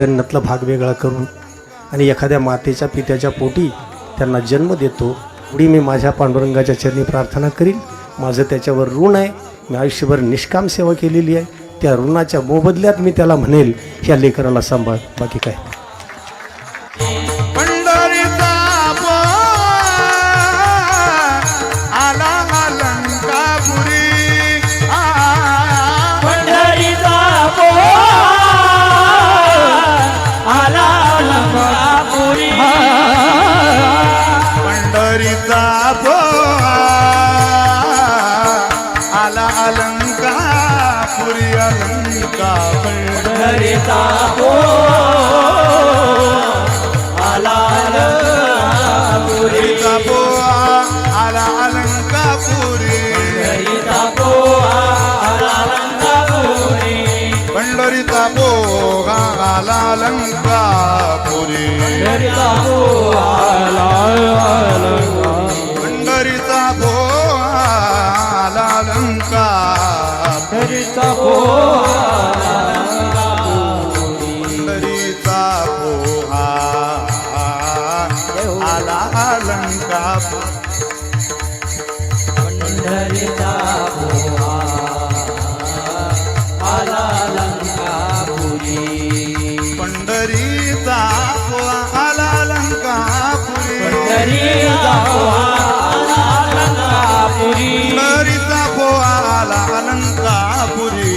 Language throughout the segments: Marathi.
जन्नतला भाग वेगळा करून आणि एखाद्या मातेच्या पित्याच्या पोटी त्यांना जन्म देतो. एवढी मी माझ्या पांडुरंगाच्या चरणी प्रार्थना करील. माझं त्याच्यावर ऋण आहे. मी आयुष्यभर निष्काम सेवा केलेली आहे. त्या ऋणाच्या मोबदल्यात मी त्याला म्हणेल ह्या लेकराला सांभाळ. बाकी काय पंढरीचा पो आला अलंकापुरीचा पो आला अलंकापुरी पंढरीचा पो आला अलंकापुरी पंढरीचा पो आला अलंकापुरी पंढरीचा पो आला पंढरीचा पो आला अलंकापुरीचा पो पंढरीचा पोहा आला अलंकापुरी पंढरीचा पोहा आला अलंकापुरी पंढरीचा पोहा आला अलंकापुरी पंढरीचा पोहा आला अलंकापुरी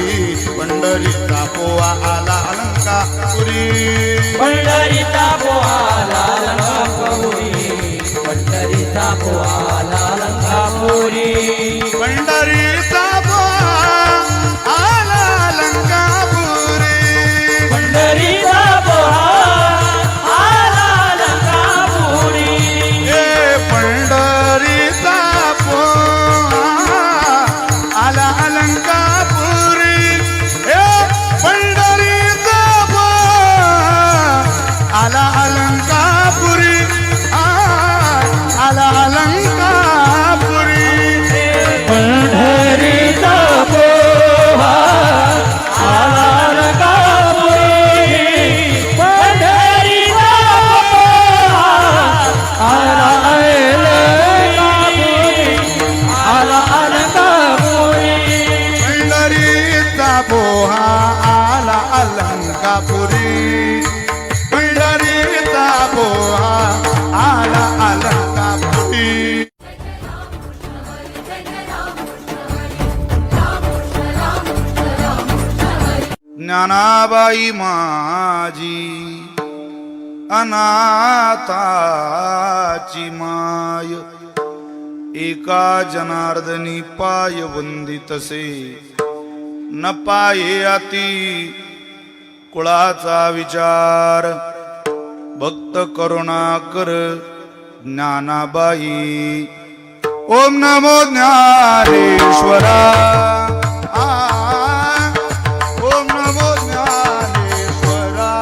पंढरीचा पोहा आला अलंकापुरी पंढरीचा पोहा आला अलंकापुरी पंढरीचा पोहा आला अलंकापुरी पंढरीचा पोहा आला अलंकापुरी पंढरीचा पोहा आला अलंकापुरी हे पंढरीचा पोहा आला अलंकापुरी हे पंढरीचा पोहा आला अलंकापुरी आला अलंकापुरी पंढरीचा पोहा आला अलंकापुरी पंढरीचा पोहा आला अलंकापुरी आला अलंकापुरी पंढरीचा पोहा आला अलंकापुरी पंढरीचा पोहा आला अलंकापुरी. ज्ञानाबाई माझी अनाथाची माय एका जनार्दनी पाय वंदितसे न पाये अति कुळाचा विचार भक्त करुणाकर ज्ञानाबाई. ओम नमो ज्ञानेश्वरा ओम नमो ज्ञानेश्वरा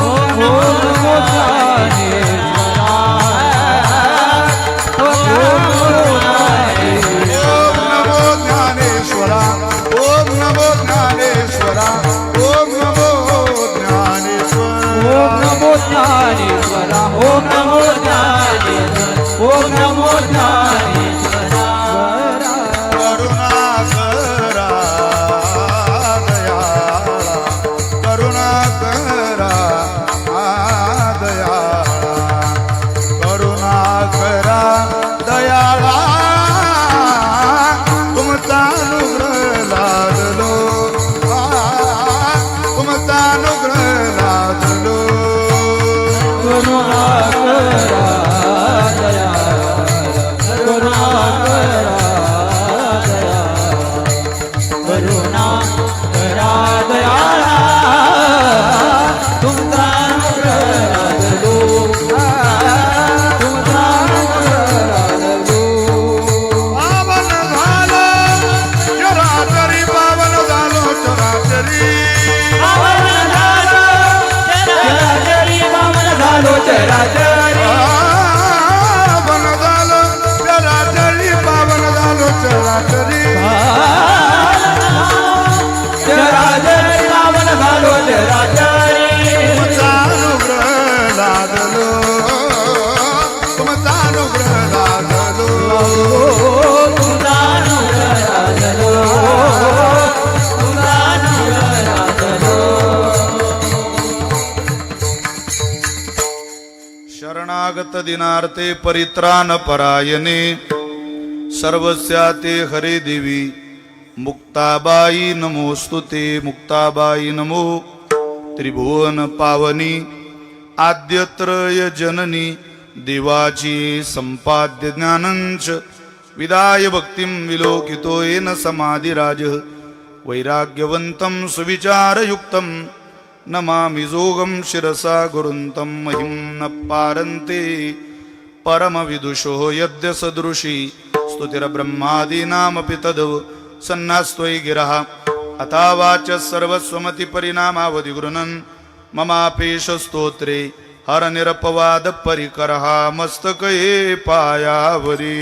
ओम नमो ज्ञानेश्वरा ओम नमो ज्ञानेश्वरा ओम नमो ज्ञानेश्वरा ओम नमो ज्ञानेश्वरा ओम नमो ज्ञानेश्वरा ओम नमो ज्ञानेश्वरा ओम नमो ज्ञानेश्वरा शरणागत दिनार्थे परित्राण परायणे सर्वस्याते हरे देवी मुक्ताबाई नमोस्तुते मुक्ताबाई नमो त्रिभुवन पावनी आद्यत्रय जननी देवाची संपाद्य ज्ञानंच विदाय भक्तिं विलोकितो येन समाधिराज वैराग्यवंतं सुविचारयुक्तं नमामि जोगं शिरसा गुरुन्तं महिं न पारन्ते परमविदुषो यद्य सदृशी स्तुतिर्ब्रह्मादीनामपि तद् सन्नास्त्वयि गिरः अथावाच सर्वस्वमति परिणामावधि गृह्णन् ममापेश स्तोत्रे हर निरपवाद परिकरः मस्तकये पायावरी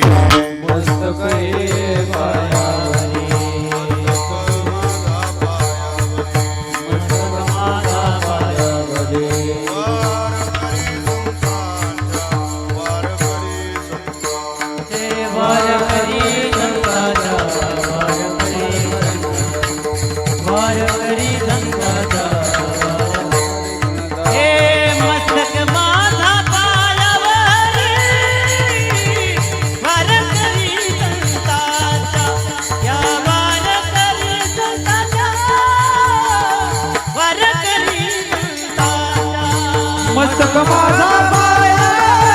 मस्तक माझा पाया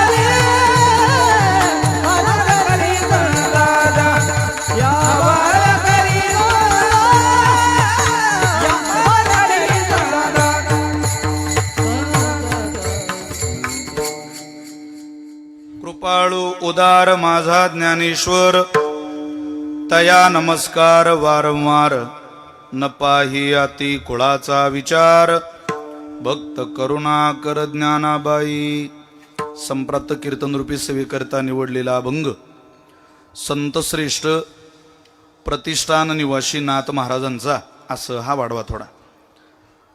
रे, हर करी संताचा, या वार करी या वार करी संताचा. कृपाळू उदार माझा ज्ञानेश्वर तया नमस्कार वारंवार न पाही अति कुळाचा विचार भक्त करुणा कर ज्ञानाबाई. संप्राप्त कीर्तनरूपी सेवेकरता निवडलेला अभंग संत श्रेष्ठ प्रतिष्ठान निवासी नाथ महाराजांचा असं हा वाढवा थोडा.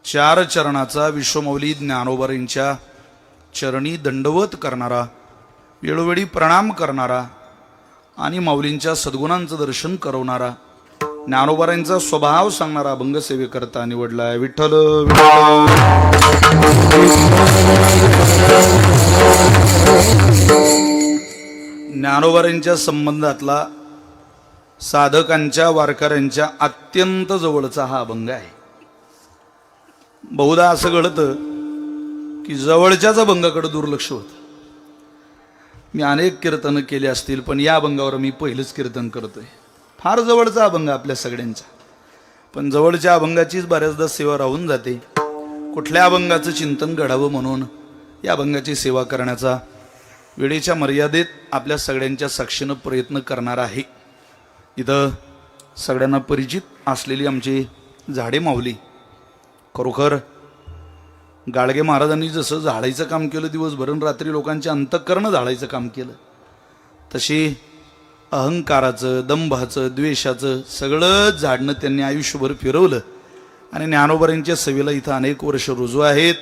4 चरणाचा विश्वमौली ज्ञानोबरींच्या चरणी दंडवत करणारा, वेळोवेळी प्रणाम करणारा आणि माऊलींच्या सद्गुणांचं दर्शन करवणारा, ज्ञानोबरांचा स्वभाव सांगणारा अभंग सेवेकरता निवडलाय. विठ्ठल ज्ञानोबरांच्या संबंधातला साधकांच्या वारकऱ्यांच्या अत्यंत जवळचा हा अभंग आहे. बहुधा असं घडतं की जवळच्याच अभंगाकडे दुर्लक्ष होतं. मी अनेक कीर्तनं केली असतील पण या अभंगावर मी पहिलंच कीर्तन करतोय. फार जवळचा अभंग आपल्या सगळ्यांचा, पण जवळच्या अभंगाचीच बऱ्याचदा सेवा राहून जाते. कुठल्या अभंगाचं चिंतन घडावं म्हणून या अभंगाची सेवा करण्याचा वेळेच्या मर्यादेत आपल्या सगळ्यांच्या साक्षीनं प्रयत्न करणार आहे. इथं सगळ्यांना परिचित असलेली आमची झाडे माऊली, खरोखर गाडगे महाराजांनी जसं झाडायचं काम केलं दिवसभर, रात्री लोकांचे अंतःकरण झाडायचं काम केलं, तशी अहंकाराचं, दंभाचं, द्वेषाचं सगळं झाडणं त्यांनी आयुष्यभर फिरवलं आणि ज्ञानोबरांच्या सेवेला इथं अनेक वर्ष रुजू आहेत.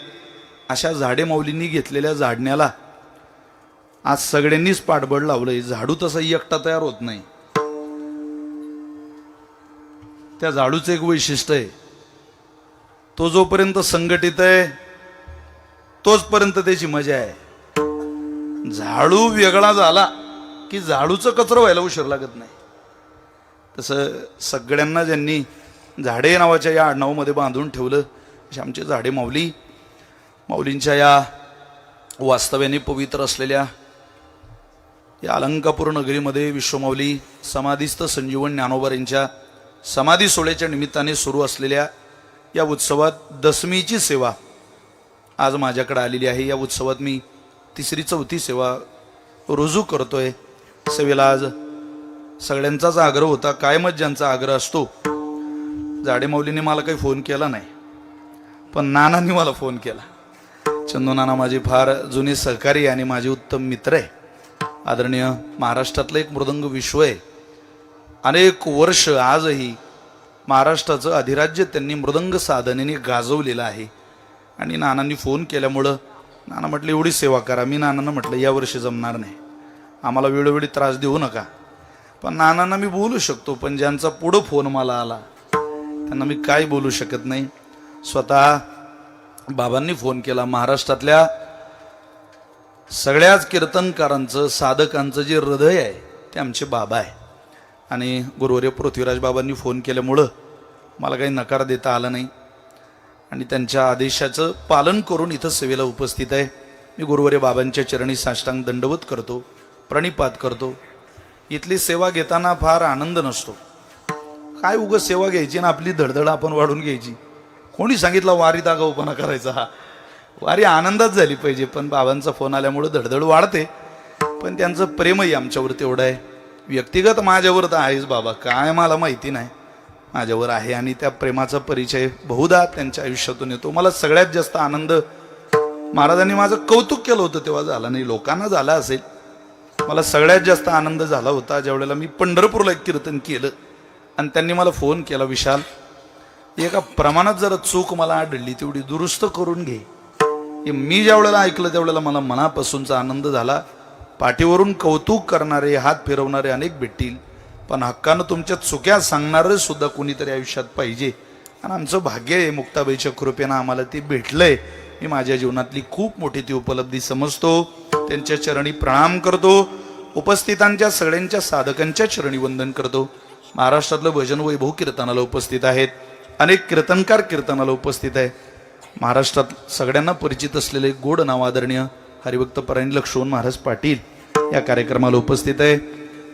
अशा झाडे माऊलींनी घेतलेल्या झाडण्याला आज सगळ्यांनीच पाठबळ लावलंय. झाडू तसा एकटा तयार होत नाही. त्या झाडूचं एक वैशिष्ट्य आहे, तो जोपर्यंत संघटित आहे तोचपर्यंत त्याची मजा आहे. झाडू वेगळा झाला की झाडूचं कचरं व्हायला उशीर लागत नाही. तसं सगळ्यांना ज्यांनी झाडे नावाच्या या आडनावामध्ये बांधून ठेवलं असे आमचे झाडे माऊली, माऊलींच्या या वास्तव्याने पवित्र असलेल्या या अलंकापूर नगरीमध्ये विश्वमाऊली समाधीस्थ संजीवन ज्ञानोबरांच्या समाधी सोहळ्याच्या निमित्ताने सुरू असलेल्या या उत्सवात दशमीची सेवा आज माझ्याकडे आलेली आहे. या उत्सवात मी 3री-4थी सेवा रुजू करतोय. सेवेला आज सगळ्यांचाच आग्रह होता, कायमच ज्यांचा आग्रह असतो. झाडे माऊलीने मला काही फोन केला नाही, पण नानांनी मला फोन केला. चंदू नाना माझे फार जुने सहकारी आणि माझे उत्तम मित्र आहे. आदरणीय महाराष्ट्रातलं एक मृदंग विश्व आहे. अनेक वर्ष आजही महाराष्ट्राचं अधिराज्य त्यांनी मृदंग साधनेने गाजवलेलं आहे. आणि नानांनी फोन केल्यामुळं नाना म्हटलं एवढी सेवा करा. मी नानांना म्हटलं यावर्षी जमणार नाही, आम्हाला वेळोवेळी त्रास देऊ नका. पण नानांना मी बोलू शकतो, पण ज्यांचा पुढं फोन मला आला त्यांना मी काय बोलू शकत नाही. स्वतः बाबांनी फोन केला. महाराष्ट्रातल्या सगळ्याच कीर्तनकारांचं साधकांचं जे हृदय आहे ते आमचे बाबा आहे. आणि गुरुवर्य पृथ्वीराज बाबांनी फोन केल्यामुळं मला काही नकार देता आला नाही आणि त्यांच्या आदेशाचं पालन करून इथं सेवेला उपस्थित आहे. मी गुरुवर्य बाबांच्या चरणी साष्टांग दंडवत करतो, प्रणिपात करतो. इथली सेवा घेताना फार आनंद नसतो. काय उगाच सेवा घ्यायची ना आपली धडधड आपण वाढून घ्यायची. कोणी सांगितलं वारीत आगाऊपणा करायचा? हा वारी आनंदात झाली पाहिजे. पण बाबांचा फोन आल्यामुळं धडधड वाढते. पण त्यांचं प्रेमही आमच्यावर तेवढं आहे. व्यक्तिगत माझ्यावर तर आहेच बाबा, काय मला माहिती नाही, माझ्यावर आहे. आणि त्या प्रेमाचा परिचय बहुधा त्यांच्या आयुष्यातून येतो. मला सगळ्यात जास्त आनंद महाराजांनी माझं कौतुक केलं होतं तेव्हा झाला नाही, लोकांना झाला असेल. मला सगळ्यात जास्त आनंद झाला होता ज्यावेळेला मी पंढरपूरला एक कीर्तन केलं आणि त्यांनी मला फोन केला, विशाल एका प्रमाणात जरा चूक मला आढळली तेवढी दुरुस्त करून घे. मी ज्या वेळेला ऐकलं त्यावेळेला मला मनापासूनचा आनंद झाला. पाठीवरून कौतुक करणारे, हात फिरवणारे अनेक भेटतील, पण हक्कानं तुमच्या चुक्या सांगणारं सुद्धा कोणीतरी आयुष्यात पाहिजे. आणि आमचं भाग्य आहे, मुक्ताबाईच्या कृपेनं आम्हाला ते भेटलंय. मी माझ्या जीवनातली खूप मोठी ती उपलब्धी समजतो. त्यांच्या चरणी प्रणाम करतो. उपस्थितांच्या सगळ्यांच्या साधकांच्या चरणी वंदन करतो. महाराष्ट्रातलं भजन वैभव कीर्तनाला उपस्थित आहेत, अनेक कीर्तनकार कीर्तनाला उपस्थित आहे. महाराष्ट्रात सगळ्यांना परिचित असलेले गोड नाव आदरणीय हरिभक्त परायण लक्ष्मण महाराज पाटील या कार्यक्रमाला उपस्थित आहे.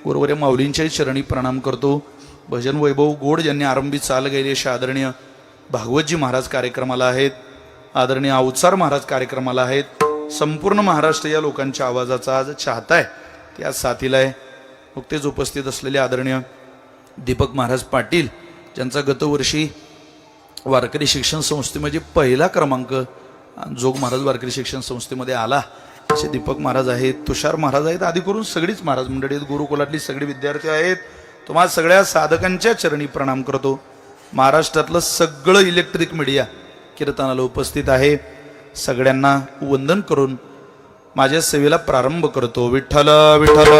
गुरुवर्य माऊलींच्याही चरणी प्रणाम करतो. भजन वैभव गोड ज्यांनी आरंभी चाल गेली असे आदरणीय भागवतजी महाराज कार्यक्रमाला आहेत, आदरणीय अवचार महाराज कार्यक्रमाला आहेत. संपूर्ण महाराष्ट्र या लोकांच्या आवाजाचा आज चाहता आहे, त्या साथीला आहे. नुकतेच उपस्थित असलेले आदरणीय दीपक महाराज पाटील ज्यांचा गतवर्षी वारकरी शिक्षण संस्थेमध्ये पहिला क्रमांक जोग महाराज वारकरी शिक्षण संस्थेमध्ये आला असे दीपक महाराज आहेत. तुषार महाराज आहेत. आधी करून सगळीच महाराज मंडळी आहेत, गुरुकुलातली सगळे विद्यार्थी आहेत. तुम्हाला सगळ्या साधकांच्या चरणी प्रणाम करतो. महाराष्ट्रातलं सगळं इलेक्ट्रिक मीडिया कीर्तनाला उपस्थित आहे. सगळ्यांना वंदन करून माझ्या सेवेला प्रारंभ करतो. विठ्ठल विठ्ठल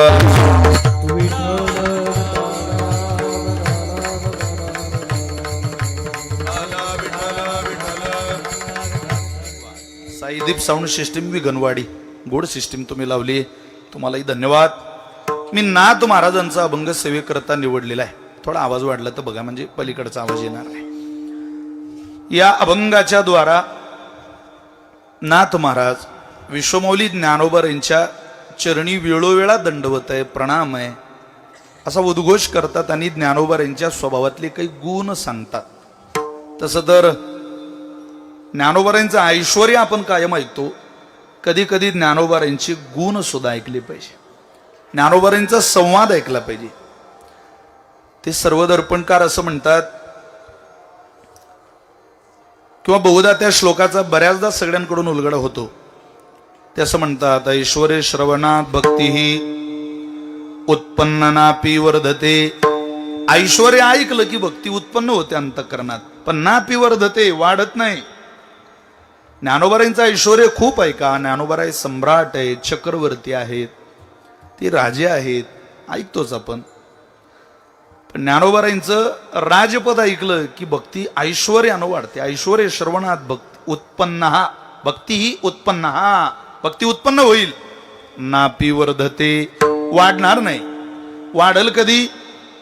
साईदीप साऊंड सिस्टीम विगनवाडी गोड सिस्टीम तुम्ही लावली, तुम्हालाही धन्यवाद. मी नाथ महाराजांचा अभंग सेवेकरता निवडलेला आहे. थोडा आवाज वाढला तर बघा, म्हणजे पलीकडचा आवाज येणार आहे. या अभंगाच्या द्वारा नाथ महाराज विश्वमौली ज्ञानोबा यांच्या चरणी वेळोवेळा दंडवत आहे, प्रणाम आहे असा उद्घोष करतात आणि ज्ञानोबा यांच्या स्वभावातले काही गुण सांगतात. तसं तर ज्ञानोबारांचं ऐश्वर्य आपण कायम ऐकतो, कधी कधी ज्ञानोबारांची गुण सुद्धा ऐकले पाहिजे, ज्ञानोबारांचा संवाद ऐकला पाहिजे. ते सर्वदर्पणकार असं म्हणतात किंवा बहुधा त्या श्लोकाचा बऱ्याचदा सगळ्यांकडून उलगडा होतो. ते असं म्हणतात, ऐश्वर्य श्रवणात भक्तीही उत्पन्नापी वर्धते. ऐश्वर्य ऐकलं की भक्ती उत्पन्न होते अंतःकरणात, पण नापी वर्धते, वाढत नाही. ज्ञानोबारांचं ऐश्वर्य खूप आहे का? ज्ञानोबाराय सम्राट आहेत, चक्रवर्ती आहेत, ते राजे आहेत, ऐकतोच आपण. पण ज्ञानोबारांचं राजपद ऐकलं की भक्ती ऐश्वर्यानं वाढते. ऐश्वर्य श्रवणात भक्ती उत्पन्न, भक्ती ही उत्पन्न, भक्ती उत्पन्न होईल. नापी वर्धते, वाढणार नाही. वाढल कधी?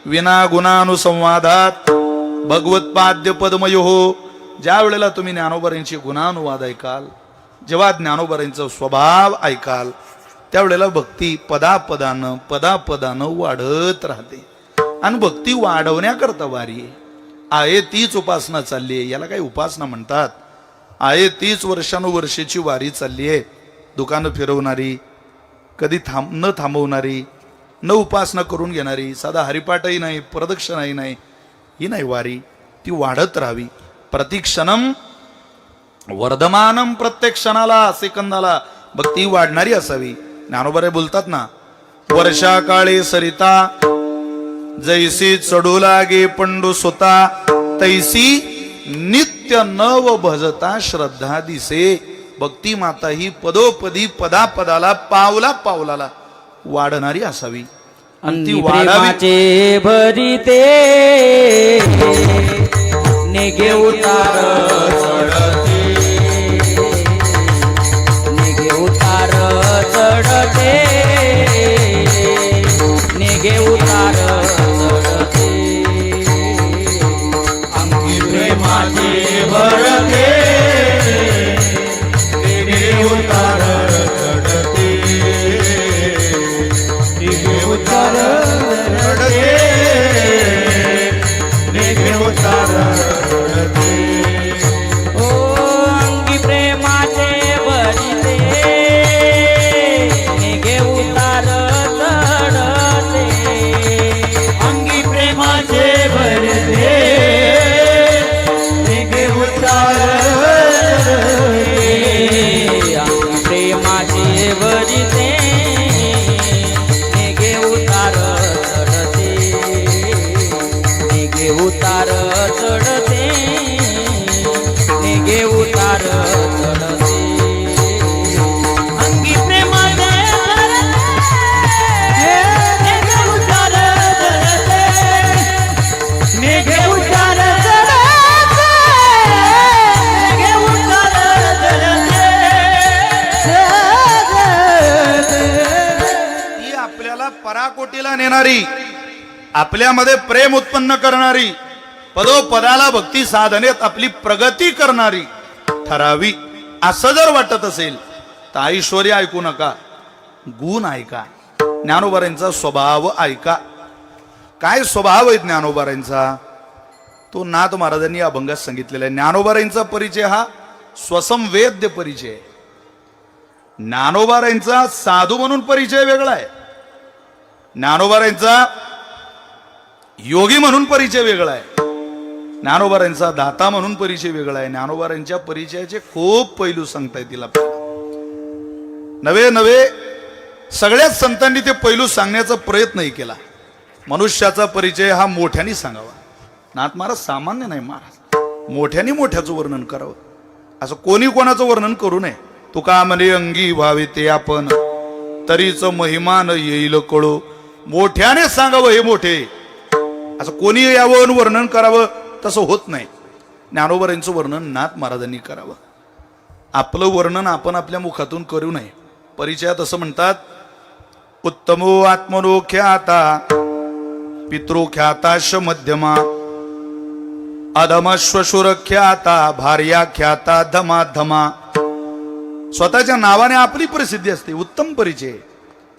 विना गुणानुसंवादात भगवत पाद्य पद्मयोः. ज्या वेळेला तुम्ही ज्ञानोबारांचे गुणानुवाद ऐकाल, जेव्हा ज्ञानोबारांचा स्वभाव ऐकाल, त्यावेळेला भक्ती पदापदानं वाढत राहते. आणि भक्ती वाढवण्याकरता वारी आहे तीच उपासना चालली आहे. याला काही उपासना म्हणतात. आहे तीच वर्षानुवर्षाची वारी चालली आहे. दुकानं फिरवणारी, कधी न थांबवणारी, न उपासना करून घेणारी, साधा हरिपाठही नाही, प्रदक्षिणाही नाही, ही नाही वारी. ती वाढत राहावी. प्रतिक्षणम वर्धमानम, प्रत्येक क्षणाला सेकंदाला भक्ती वाढणारी असावी. ज्ञानोबा बोलतात ना, वर्षा काळे सरिता जैसी चढू लागे पंडू सुता, तैसी नित्य नव भजता श्रद्धा दिसे. भक्ती माता ही पदोपदी पदापदाला पावला पावलाला वाढणारी असावी. आणि ती वाढावी. भरिते नेगे उतार चढते, नेगे उतार मेघे उतार चढते अंगी प्रेमाचे मेघे उतार चढते मेघे उतार चढते मेघे उतार चढते ही आपल्याला पराकोटीला नेणारी, आपल्यामध्ये प्रेम उत्पन्न करणारी, पदोपदाला भक्ती साधनेत आपली प्रगती करणारी ठरावी असं जर वाटत असेल तर ऐश्वर्य ऐकू नका, गुण ऐका, ज्ञानोबारांचा स्वभाव ऐका. काय स्वभाव आहे ज्ञानोबारांचा तो नाथ महाराजांनी अभंगात सांगितलेला आहे. ज्ञानोबारांचा परिचय हा स्वसंवेद्य परिचय आहे. ज्ञानोबारांचा साधू म्हणून परिचय वेगळा आहे, ज्ञानोबारांचा योगी म्हणून परिचय वेगळा आहे, ज्ञानोबारांचा दाता म्हणून परिचय वेगळा आहे. ज्ञानोबारांच्या परिचयाचे खूप पैलू सांगता येतील आपल्याला. नवे नवे सगळ्याच संतांनी ते पैलू सांगण्याचा प्रयत्नही केला. मनुष्याचा परिचय हा मोठ्याने सांगावा. नाथ महाराज सामान्य नाही, महाराज मोठ्याने मोठ्याचं वर्णन करावं, असं कोणी कोणाचं वर्णन करू नये. तुका म्हणे अंगी व्हावे ते आपण, तरीच महिमान येईल कळो. मोठ्याने सांगावं हे मोठे, असं कोणी यावं वर्णन करावं तसं होत नाही. ज्ञानोबारांचं वर्णन नाथ महाराजांनी करावं. आपलं वर्णन आपण आपल्या मुखातून करू नये. परिचयात असं म्हणतात, उत्तमो आत्मनो ख्याता पितृ ख्याताश मध्यमा अधमश्वशुर ख्याता भार्या ख्याता धमा धमा. स्वतःच्या नावाने आपली प्रसिद्धी असते, उत्तम परिचय.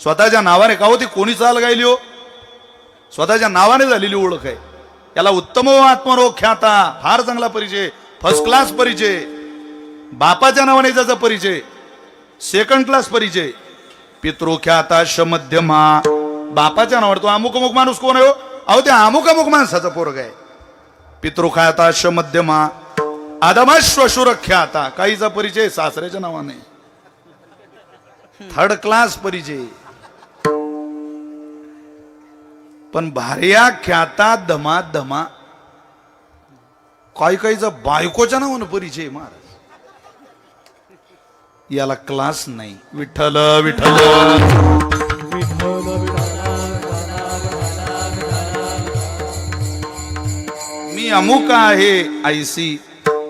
स्वतःच्या नावाने का होती, कोणी चाल गायली हो, स्वतःच्या नावाने झालेली ओळख आहे. याला उत्तमो आत्मनो ख्याता, फार चांगला परिचय, फर्स्ट क्लास परिचय. बापाच्या नावाने त्याचा परिचय, सेकंड क्लास परिचय. पितृख्याता मध्यमा, बापाच्या नावाने तो अमुक अमुक माणूस कोण आहे हो, अहो ते अमुक अमुक माणसाचा पोरग आहे. पितृख्याता मध्यमा अधमश्वशुर ख्याता, काहीचा परिचय सासऱ्याच्या नावाने, थर्ड क्लास परिचय. पण भार्या ख्याता धमा धमा, काही काहीचा बायकोच्या नावानं परिचय. महाराज याला क्लास नाही. विठ्ठल विठ्ठल मी अमुक आहे ऐसी,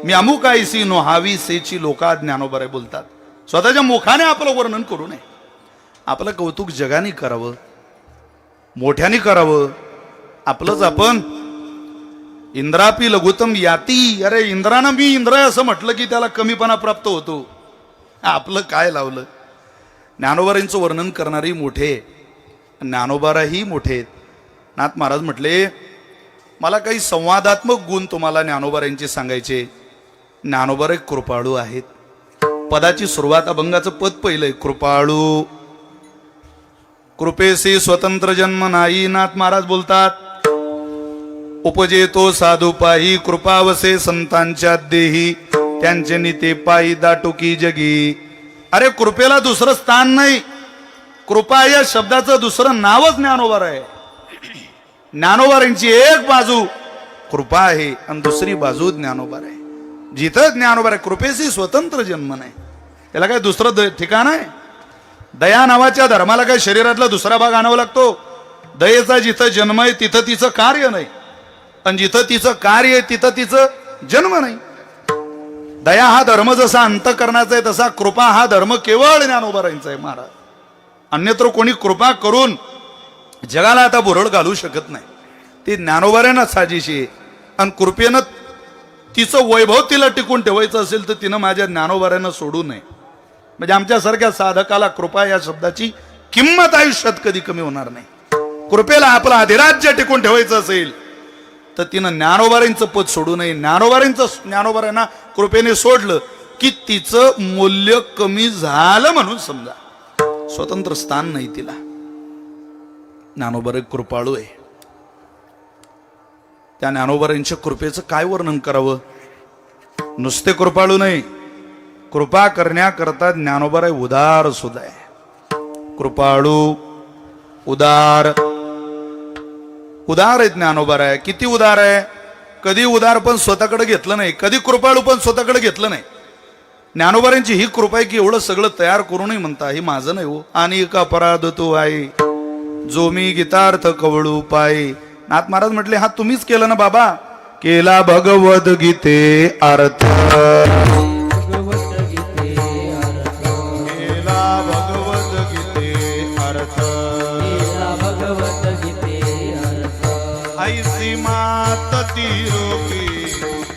मी अमुक ऐसी नोहावी सेची लोका ज्ञानोबारे बोलतात. स्वतःच्या मुखाने आपलं वर्णन करू नये. आपलं कौतुक जगाने करावं, मोठ्याने करावं. आपलंच आपण इंद्रापी लघुतम याती, अरे इंद्रानं मी इंद्र असं म्हटलं की त्याला कमीपणा प्राप्त होतो. आपलं काय लावलं. ज्ञानोबारांचं वर्णन करणारी मोठे, ज्ञानोबाराही मोठे. नाथ महाराज म्हटले, मला काही संवादात्मक गुण तुम्हाला ज्ञानोबारांचे सांगायचे. ज्ञानोबार एक कृपाळू आहेत. पदाची सुरुवात अभंगाचं पद पहिलंय, कृपाळू. कृपेसी स्वतंत्र जन्म नाही. नाथ महाराज बोलतात, उपजेतो साधू पायी, कृपावसे संतांच्या देही, त्यांचे निते पायी दाटुकी जगी. अरे कृपेला दुसरं स्थान नाही. कृपा या शब्दाचं दुसरं नावच ज्ञानोबार आहे. ज्ञानोबारांची एक बाजू कृपा आहे आणि दुसरी बाजू ज्ञानोबार आहे. जिथं ज्ञानोबार आहे, कृपेशी स्वतंत्र जन्म नाही, त्याला काय दुसरं ठिकाण आहे. दया नावाच्या धर्माला काय शरीरातला दुसरा भाग आणावा लागतो. दयेचा जिथं जन्म आहे तिथं तिचं कार्य नाही, आणि जिथं तिचं कार्य आहे तिथं तिचं जन्म नाही. दया हा धर्म जसा अंतःकरणाचा आहे तसा कृपा हा धर्म केवळ ज्ञानोबारांचा आहे. महाराज अन्यत्र कोणी कृपा करून जगाला आता भुरळ घालू शकत नाही. ती ज्ञानोबारांना साजेशी आहे. आणि कृपेनं तिचं वैभव तिला टिकून ठेवायचं असेल तर तिनं माझ्या ज्ञानोबारांना सोडू नये. म्हणजे आमच्यासारख्या साधकाला कृपा या शब्दाची किंमत आयुष्यात कधी कमी होणार नाही. कृपेला आपलं अधिराज्य टिकून ठेवायचं असेल तर तिनं ज्ञानोबारांचं पद सोडू नये. ज्ञानोबारांना कृपेने सोडलं की तिचं मूल्य कमी झालं म्हणून समजा. स्वतंत्र स्थान नाही तिला. ज्ञानोबार कृपाळू आहे. त्या ज्ञानोबारांच्या कृपेचं काय वर्णन करावं. नुसते कृपाळू नाही, कृपा करण्याकरता ज्ञानोबार उदार सुद्धा आहे. कृपाळू, उदार. उदार आहे ज्ञानोबार आहे. किती उदार आहे. कधी उदारपण स्वतःकडे घेतलं नाही, कधी कृपाळूपण स्वतःकडे घेतलं नाही. ज्ञानोबारांची ही कृपा आहे की एवढं सगळं तयार करूनही म्हणता हे माझं नाही हो. आणि एक अपराध तो आहे जो मी गीतार्थ कवळू पाय. नाथ महाराज म्हटले हा तुम्हीच केलं ना बाबा. केला भगवद गीते अर्थ, भगवद्गीते अर्थ, केला भगवद गीते अर्थ, केला भगवद्गीते अर्थ. ऐसी मात ती रोकी,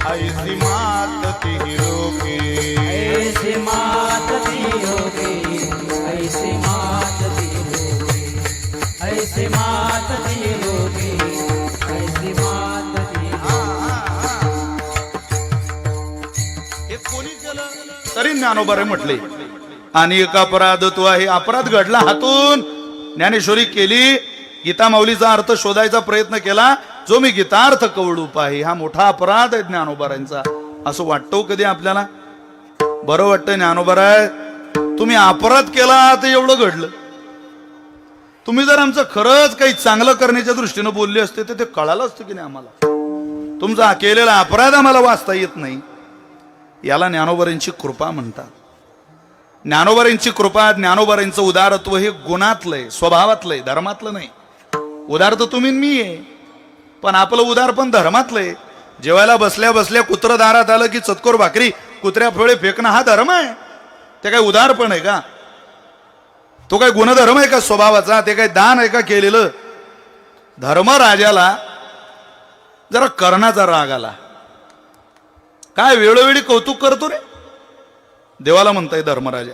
ऐसी मात ती रोकी. ऐसे मात ती योगी, ऐसे मात ती योगी, ऐसे मात ती योगी, ऐसे मात ती हे कोणी केलं तरी ज्ञानोबारे म्हटले आणि एक अपराध तो आहे. अपराध घडला हातून, ज्ञानेश्वरी केली, गीता माऊलीचा अर्थ शोधायचा प्रयत्न केला, जो मी गीतार्थ कवळू पाहे. हा मोठा अपराध आहे ज्ञानोबारांचा. असं वाटतो कधी आपल्याला? बरं वाटतं ज्ञानोबाराय तुम्ही अपराध केला तर एवढं घडलं. तुम्ही जर आमचं खरंच काही चांगलं करण्याच्या दृष्टीनं बोलले असते तर ते कळालं असतं की नाही आम्हाला. तुमचा केलेला अपराध आम्हाला वाचता येत नाही. याला ज्ञानोबारांची कृपा म्हणतात. ज्ञानोबारांची कृपा, ज्ञानोबारांचं उदारत्व हे गुणातलंय, स्वभावातलंय, धर्मातलं नाही. उदार तर तुम्ही मी आहे, पण आपलं उदार पण धर्मातलंय. जेवायला बसल्या बसल्या कुत्र दारात आलं की चतकोर भाकरी कुत्र्या फळे फेकणं हा धर्म आहे. ते काय उदार पण आहे का? तो काय गुणधर्म आहे का स्वभावाचा? ते काय दान आहे का केलेलं? धर्मराजाला जरा कर्णाचा राग आला. काय वेळोवेळी कौतुक करतो रे. देवाला म्हणताय धर्मराजा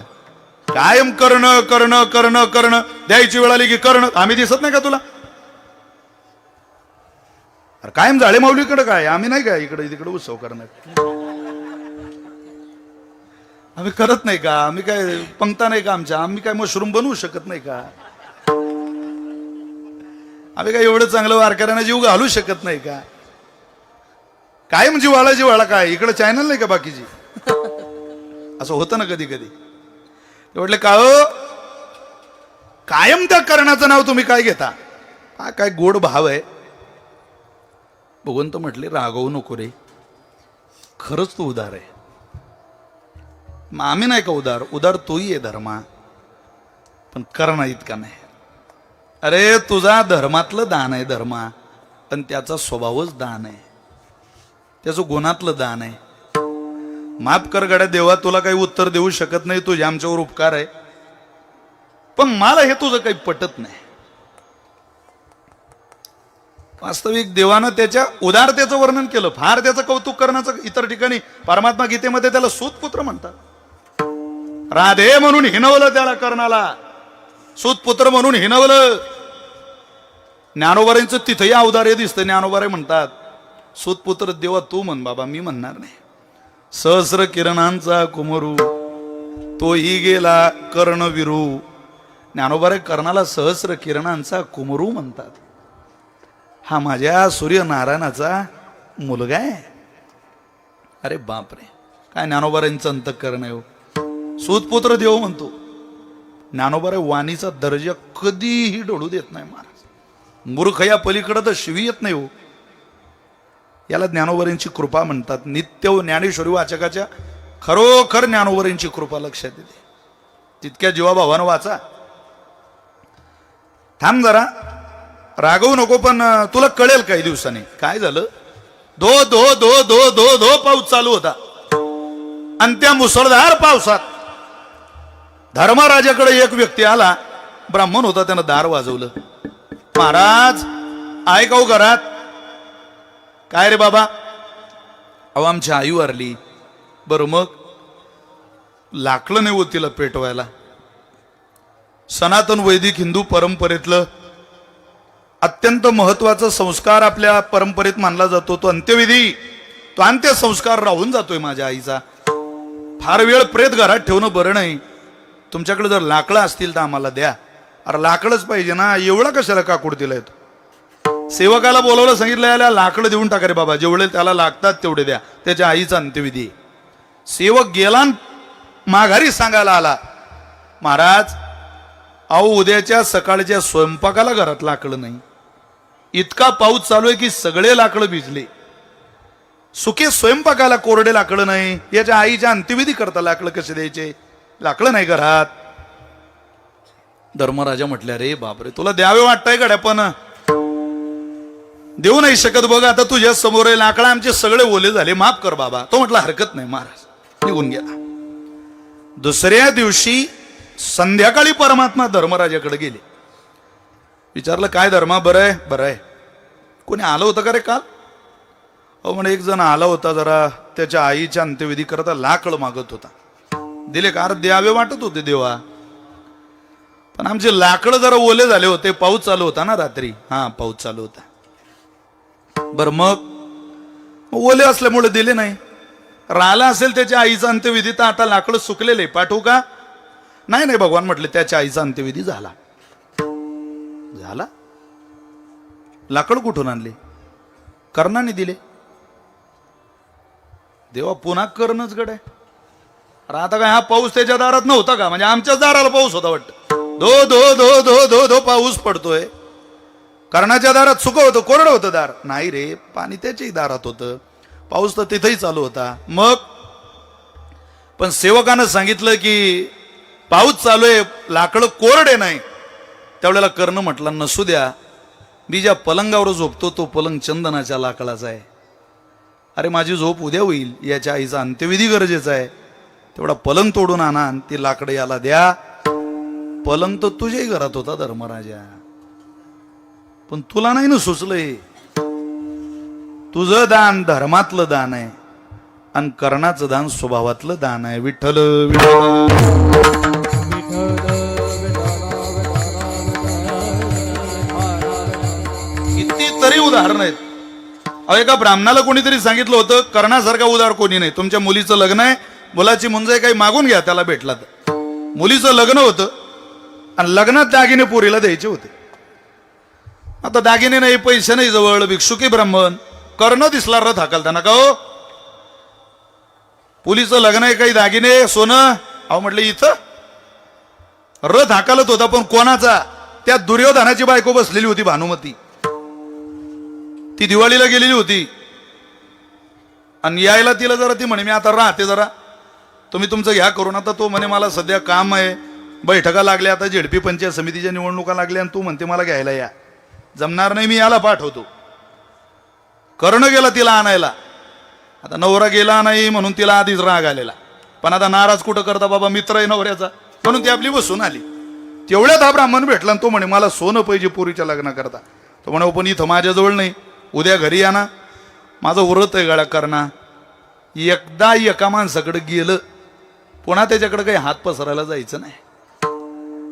कायम कर्ण कर्ण कर्ण कर्ण, द्यायची वेळ आली की कर्ण. आम्ही दिसत नाही का तुला? अरे कायम झाडे माऊलीकडे काय, आम्ही नाही काय इकडे तिकडे उत्सव करणार? आम्ही करत नाही का? आम्ही काय पंक्ता नाही का आमच्या? आम्ही काय मशरूम बनवू शकत नाही का? आम्ही काय एवढं चांगलं वारकऱ्यांना जीव घालू शकत नाही का? कायम जीवाळा काय इकडे चॅनल नाही का बाकीची? असं होतं ना कधी कधी. ते म्हटले का हो कायम त्या कर्णाचं नाव तुम्ही काय घेता? हा काय गोड भाव आहे. भगवंत म्हटले रागवू नको रे, खरंच तू उदार आहे. मग आम्ही नाही का उदार? उदार तोही आहे धर्मा, पण करणा इतका नाही. अरे तुझा धर्मातलं दान आहे धर्मा, पण त्याचा स्वभावच दान आहे, त्याचं गुणातलं दान आहे. माफ कर गड्या देवा, तुला काही उत्तर देऊ शकत नाही, तुझे आमच्यावर उपकार आहे, पण मला हे तुझं काही पटत नाही. वास्तविक देवानं त्याच्या उदारतेचं वर्णन केलं, फार त्याचं कौतुक करण्याचं. इतर ठिकाणी परमात्मा गीतेमध्ये त्याला सूतपुत्र म्हणतात. राधे म्हणून हिनवलं त्याला कर्णाला, सूतपुत्र म्हणून हिनवलं. ज्ञानोबारांचं तिथंही अवदार्य दिसतं. ज्ञानोबारे म्हणतात सूतपुत्र देवा तू म्हण बाबा, मी म्हणणार नाही. सहस्र किरणांचा कुमरू तोही गेला कर्णविरू. ज्ञानोबारे कर्णाला सहस्र किरणांचा कुमरू म्हणतात. हा माझ्या सूर्यनारायणाचा मुलगा आहे. अरे बापरे, काय ज्ञानोबारांचं अंतःकरण आहे हो. सूतपुत्र देव म्हणतो. ज्ञानोबारे वाणीचा दर्जा कधीही डोळू देत नाही महाराज. मूर्ख या पलीकडे तर शिवी येत नाही हो. याला ज्ञानोबारांची कृपा म्हणतात. नित्य ज्ञानेश्वरी वाचकाच्या खरोखर ज्ञानोबारांची कृपा लक्षात येते. तितक्या जीवाभावानं वाचा. थांब जरा, रागवू नको, पण तुला कळेल काही दिवसांनी. काय झालं? धो धो धो धो धो धो पाऊस चालू होता, आणि त्या मुसळधार पावसात धर्मराजाकडे एक व्यक्ती आला. ब्राह्मण होता, त्यानं दार वाजवलं. महाराज आहे का हो घरात? काय रे बाबा? अहो आमची आई वारली. बरं मग? लाकलं नाही होत तिला पेटवायला. सनातन वैदिक हिंदू परंपरेतलं अत्यंत महत्वाचा संस्कार आपल्या परंपरेत मानला जातो, तो अंत्यविधी. तो अंत्यसंस्कार राहून जातोय माझ्या आईचा. फार वेळ प्रेत घरात ठेवणं बरं नाही. तुमच्याकडे जर लाकडं असतील तर आम्हाला द्या. अरे लाकडच पाहिजे ना, एवढा कशाला काकूड दिलाय? तो सेवकाला बोलावलं, सांगितलं याला लाकडं देऊन टाका रे बाबा, जेवढे त्याला लागतात तेवढे द्या. त्याच्या आईचा अंत्यविधी. सेवक गेला, माघारी सांगायला आला, महाराज अहो उद्याच्या सकाळच्या स्वयंपाकाला घरात लाकडं नाही. इतका पाऊस चालू आहे की सगळे लाकडं भिजले. सुखे स्वयंपाकाला कोरडे लाकडं नाही. याच्या आईच्या अंत्यविधी करता लाकडं कसे द्यायचे? लाकडं नाही घरात. धर्मराजा म्हटल्या, रे बापरे, तुला द्यावे वाटतंय गड्या, पण देऊ नाही शकत. बघ आता तुझ्या समोर लाकडं आमचे सगळे ओले झाले, माफ कर बाबा. तो म्हटला, हरकत नाही महाराज. निघून गेला. दुसऱ्या दिवशी संध्याकाळी परमात्मा धर्मराजाकडे गेले. विचारलं, काय धर्मा, बरं आहे? बरं आहे. कोणी आलं होतं का रे काल? अहो म्हणे, एक जण आला होता, जरा त्याच्या आईच्या अंत्यविधी करता लाकड मागत होता. दिले का? द्यावे वाटत होते देवा, पण आमचे लाकडं जरा ओले झाले होते. पाऊस चालू होता ना रात्री. हा, पाऊस चालू होता. बर, मग ओले असल्यामुळे दिले नाही. राहिला असेल त्याच्या आईचा अंत्यविधी, तर आता लाकडं सुकलेले, पाठवू का? नाही नाही भगवान म्हटले, त्याच्या आईचा अंत्यविधी झाला. झाला? लाकड कुठून आणले? कर्णाने दिले. देवा, पुन्हा करणच गड आहे. अरे आता काय हा पाऊस त्याच्या दारात नव्हता का? म्हणजे आमच्याच दाराला पाऊस होता वाटतं. धो धो धो धो धो धो पाऊस पडतोय. कर्णाच्या दारात सुकं होतं, कोरडं होतं दार? नाही रे, पाणी त्याच्याही दारात होतं, पाऊस तर तिथेही चालू होता. मग पण सेवकानं सांगितलं की पाऊस चालू आहे, लाकडं कोरडे नाही. त्यावेळेला कर्ण म्हटला, नसू द्या, मी ज्या पलंगावर झोपतो तो पलंग चंदनाच्या लाकडाचा आहे. अरे माझी झोप उद्या होईल, याच्या आईचा अंत्यविधी गरजेचा आहे. तेवढा पलंग तोडून आणा आणि ती लाकडं याला द्या. पलंग तर तुझ्याही घरात होता धर्मराजा, पण तुला नाही ना सुचलंय. तुझं दान धर्मातलं दान आहे आणि कर्णाचं दान स्वभावातलं दान आहे. विठ्ठल कितीतरी उदाहरण आहेत. अहो, एका ब्राह्मणाला कोणीतरी सांगितलं होतं, कर्णासारखा उदार कोणी नाही. तुमच्या मुलीचं लग्न आहे, मुलाची मुंज काही मागून घ्या त्याला भेटला तर. मुलीचं लग्न होतं आणि लग्नात दागिने पोरीला द्यायचे होते. आता दागिने नाही, पैसे नाही जवळ, भिक्षुकी ब्राह्मण. कर्ण दिसला रथ हाकलताना, का हो पुलीचं लग्न आहे, काही दागिने सोनं? अहो म्हटलं, इथं रथ हाकालत होता, पण कोणाचा? त्या दुर्योधनाची बायको बसलेली होती, भानुमती. ती दिवाळीला गेलेली होती आणि यायला तिला जरा, ती म्हणे मी आता राहते, जरा तुम्ही तुमचं घ्या करून. आता तो म्हणे मला सध्या काम आहे, बैठका लागल्या, आता झेडपी पंचायत समितीच्या निवडणुका लागल्या, आणि तू म्हणते मला घ्यायला या. जमणार नाही, मी याला पाठवतो. कर्ण गेला तिला आणायला. आता नवरा गेला नाही म्हणून तिला आधीच राग आलेला, पण आता नाराज कुठं करता बाबा, मित्र आहे नवऱ्याचा, म्हणून ती आपली बसून आली. तेवढ्यात हा ब्राह्मण भेटला आणि तो म्हणे मला सोनं पाहिजे पोरीच्या लग्न करता. तो म्हणे, पण इथं माझ्याजवळ नाही, उद्या घरी या ना, माझं उरत आहे गळ्या करणा. एकदा एका माणसाकडे गेलं, पुन्हा त्याच्याकडे काही हात पसरायला जायचं नाही.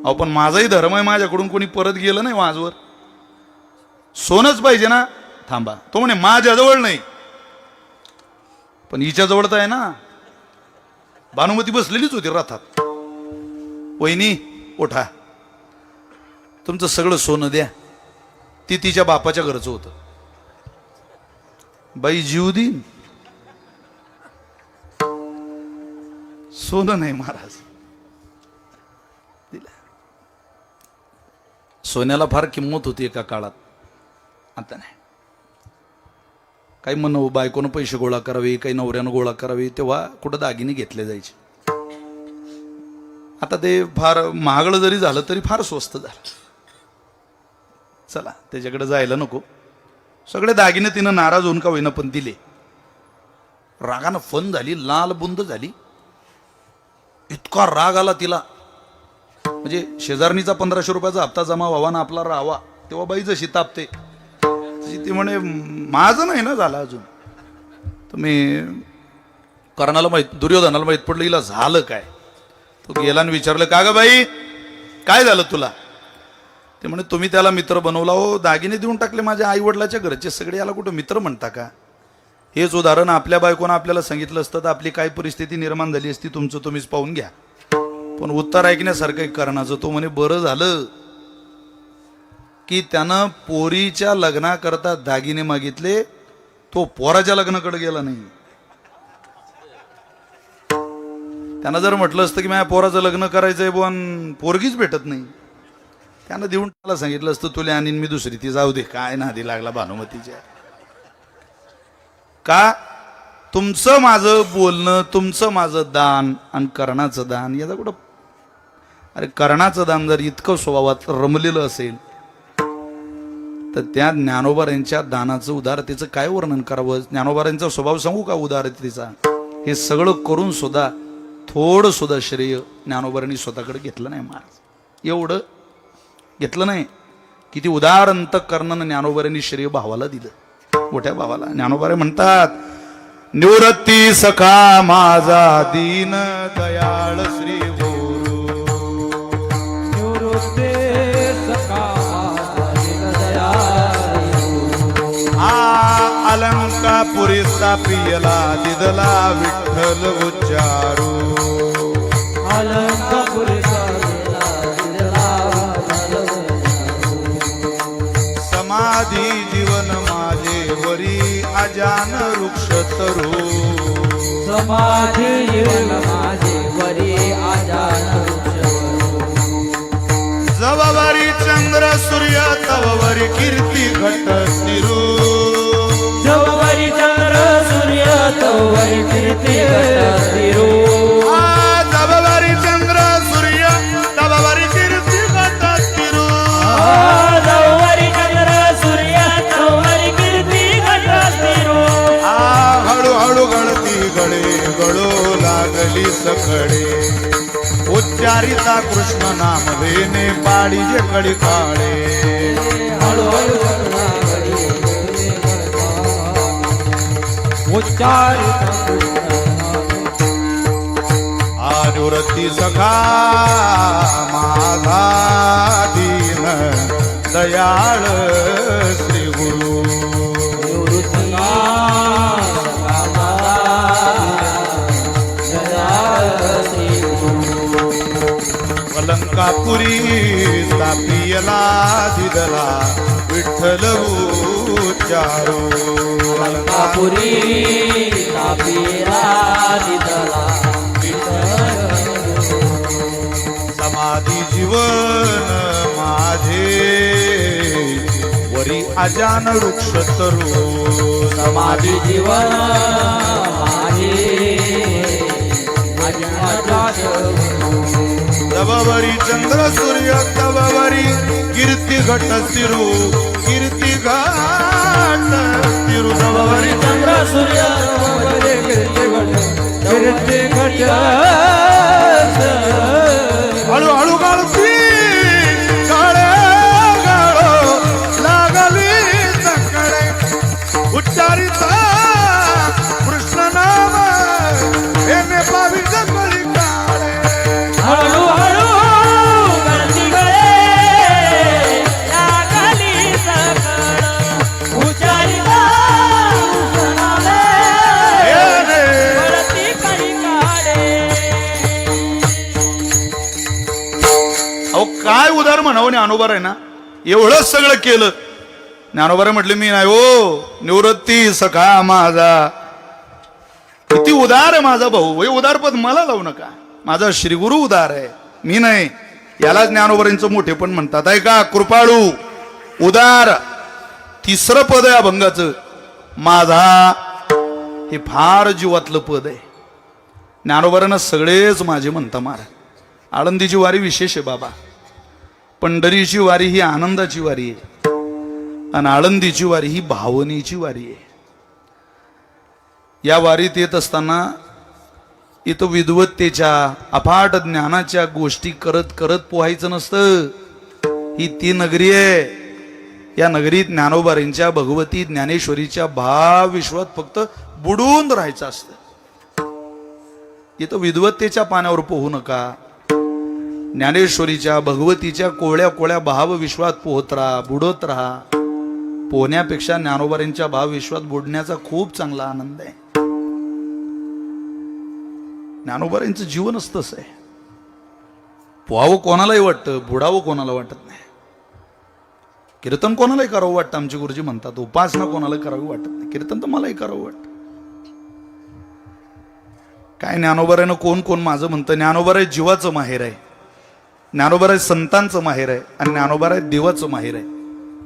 अहो पण माझाही धर्म आहे, माझ्याकडून कोणी परत गेलं नाही माझवर, सोनच पाहिजे ना. थांबा, तो म्हणे माझ्याजवळ नाही, पण हिच्या जवळ तर आहे ना. भानुमती बसलेलीच होती रथात. वहिनी उठा, तुमचं सगळं सोनं द्या. ती तिच्या बापाच्या घरचं होतं. बाई जीव देईन, सोनं नाही महाराज. दिला. सोन्याला फार किंमत होती एका काळात, आता नाही. काही म्हणून बायकोनं पैसे गोळा करावे, काही नवऱ्यानं गोळा करावे, तेव्हा कुठं दागिने घेतले जायचे. आता ते फार महागडं जरी झालं तरी फार स्वस्त झालं. चला त्याच्याकडे जायला नको. सगळे दागिने तिनं नाराज होऊन का होईना पण दिले. रागानं फन झाली, लाल बुंद झाली. इतका राग आला तिला, म्हणजे शेजारणीचा 1500 रुपयाचा हप्ता जमा व्हावा ना आपला राहावा, तेव्हा बाई जशी तापते ती म्हणे माझं नाही ना झालं अजून. तुम्ही कर्णाला माहित, दुर्योधनाला माहित पडलं हिला झालं काय. तो गेला आणि विचारलं, का ग बाई काय झालं तुला? ते म्हणे तुम्ही त्याला मित्र बनवला हो, दागिने देऊन टाकले माझ्या आई वडिलाच्या घरचे सगळे, याला कुठं मित्र म्हणता का? हेच उदाहरण आपल्या बायकोनं आपल्याला सांगितलं असतं तर आपली काय परिस्थिती निर्माण झाली असती तुमचं तुम्हीच पाहून घ्या. पण उत्तर ऐकण्यासारखं कर्णाचं. तो म्हणे बरं झालं की त्यानं पोरीच्या लग्नाकरता दागिने मागितले, तो पोराच्या लग्नाकडे गेला नाही. त्यानं जर म्हटलं असतं की माझ्या पोराचं लग्न करायचंय पण पोरगीच भेटत नाही, त्यानं देऊन त्याला सांगितलं असतं तुला आणीन मी दुसरी, ती जाऊ दे, काय नादी लागला भानुमतीच्या. का? तुमचं माझं बोलणं, तुमचं माझं दान आणि कर्णाचं दान याचा कुठं, अरे कर्णाचं दान जर इतकं स्वभावात रमलेलं असेल तर त्या ज्ञानोबारांच्या दानाचं उदारतेचं काय वर्णन करावं. ज्ञानोबारांचा स्वभाव सांगू का उदारतेचा. हे सगळं करून सुद्धा थोडं सुद्धा श्रेय ज्ञानोबारांनी स्वतःकडे घेतलं नाही महाराज. एवढं घेतलं नाही. किती उदार अंतःकरणानं ज्ञानोबारांनी श्रेय भावाला दिलं, मोठ्या भावाला. ज्ञानोबारे म्हणतात, निवृत्ती सखा माझा दीन दयाळ श्री गुरु. निवृत्ते सखा दयाळू. अलंकापुरी स्थापियला दिदला विठ्ठल उच्चारू. अलंकापुरी समाधी जीवन माझे वरी अजान वृक्ष तरू. समाधी जीवन माझे वरी आजान जववरी चंद्र सूर्य तववरी कीर्ती घट स्थिरू. जववरी चंद्र सूर्य तववरी कीर्ती घटस्थिरू. जववरी चंद्र सूर्य तववरी कीर्ती घट स्थिरू. जववरी चंद्र सूर्य तववरी कीर्ती घटस्थिरू. हळूहळू गळती गळे गळो लागली सकडे. उच्चारिता कृष्ण नाम वेने पाडी जे कडी काळे. हळूहळू निवृत्ती सखा माझा दीन दयाळ श्री गुरु. अलंकापुरी स्थापियला दिदला विठ्ठल उच्चारू. अलंकापुरी स्थापियला दिदला समाधी जीवन माझे वरी अजान वृक्ष तरू. समाधी जीवन माझे तववरी चंद्र सूर्य तववरी कीर्ती घट स्थिरू. कीर्ती घट स्थिरू. तववरी चंद्र सूर्य कीर्ती घट. हळूहळू गाळती काळे गाळो लागली सकडे. उच्चारिता कृष्ण नाम हेने पावी जगली काळे. हळूहळू गळती गळे लागली सकळ. उच्चारिता कृष्ण हेने गळती कळी काळे. अहो काय उदार म्हणावं ज्ञानोबा आहे ना. एवढंच सगळं केलं. ज्ञानोबा म्हटले मी नाही हो. निवृत्ती सखा माझा. किती उदार आहे माझा भाऊ. हे उदारपद मला लावू नका. माझा श्रीगुरु उदार आहे, मी नाही. याला ज्ञानोबांचं मोठे पण म्हणतात. ऐका, कृपाळू उदार तिसरं पद आहे अभंगाचं. माझा हे फार जीवातलं पद आहे. ज्ञानोबांना सगळेच माझे म्हणता महाराज. आळंदीची वारी विशेष आहे बाबा. पंढरीची वारी ही आनंदाची वारी आहे आणि आळंदीची वारी ही भावनेची वारी आहे. या वारीत येत असताना इथं विद्वत्तेच्या अफाट ज्ञानाच्या गोष्टी करत करत पोहायचं नसतं. ही ती नगरी आहे. या नगरीत ज्ञानोबारांच्या भगवती ज्ञानेश्वरीच्या भाव विश्वात फक्त बुडून राहायचं असतं. इथं विद्वत्तेच्या पाण्यावर पोहू नका. ज्ञानेश्वरीच्या भगवतीच्या कोळ्या कोळ्या भाव विश्वात पोहत राहा, बुडत राहा. पोहण्यापेक्षा ज्ञानोबारांच्या भाव विश्वात बुडण्याचा खूप चांगला आनंद आहे. ज्ञानोबारांचं जीवनच तसं आहे. पोहावं कोणालाही वाटतं, बुडावं कोणाला वाटत नाही. कीर्तन कोणालाही करावं वाटतं आमचे गुरुजी म्हणतात. उपासना कोणाला करावी वाटत नाही. कीर्तन तर मलाही करावं वाटतं. काय ज्ञानोबारानं कोण कोण माझं म्हणतं. ज्ञानोबारा जीवाचं माहेर आहे, ज्ञानोबारा संतांचं माहेर आहे आणि ज्ञानोबारा देवाचं माहेर आहे.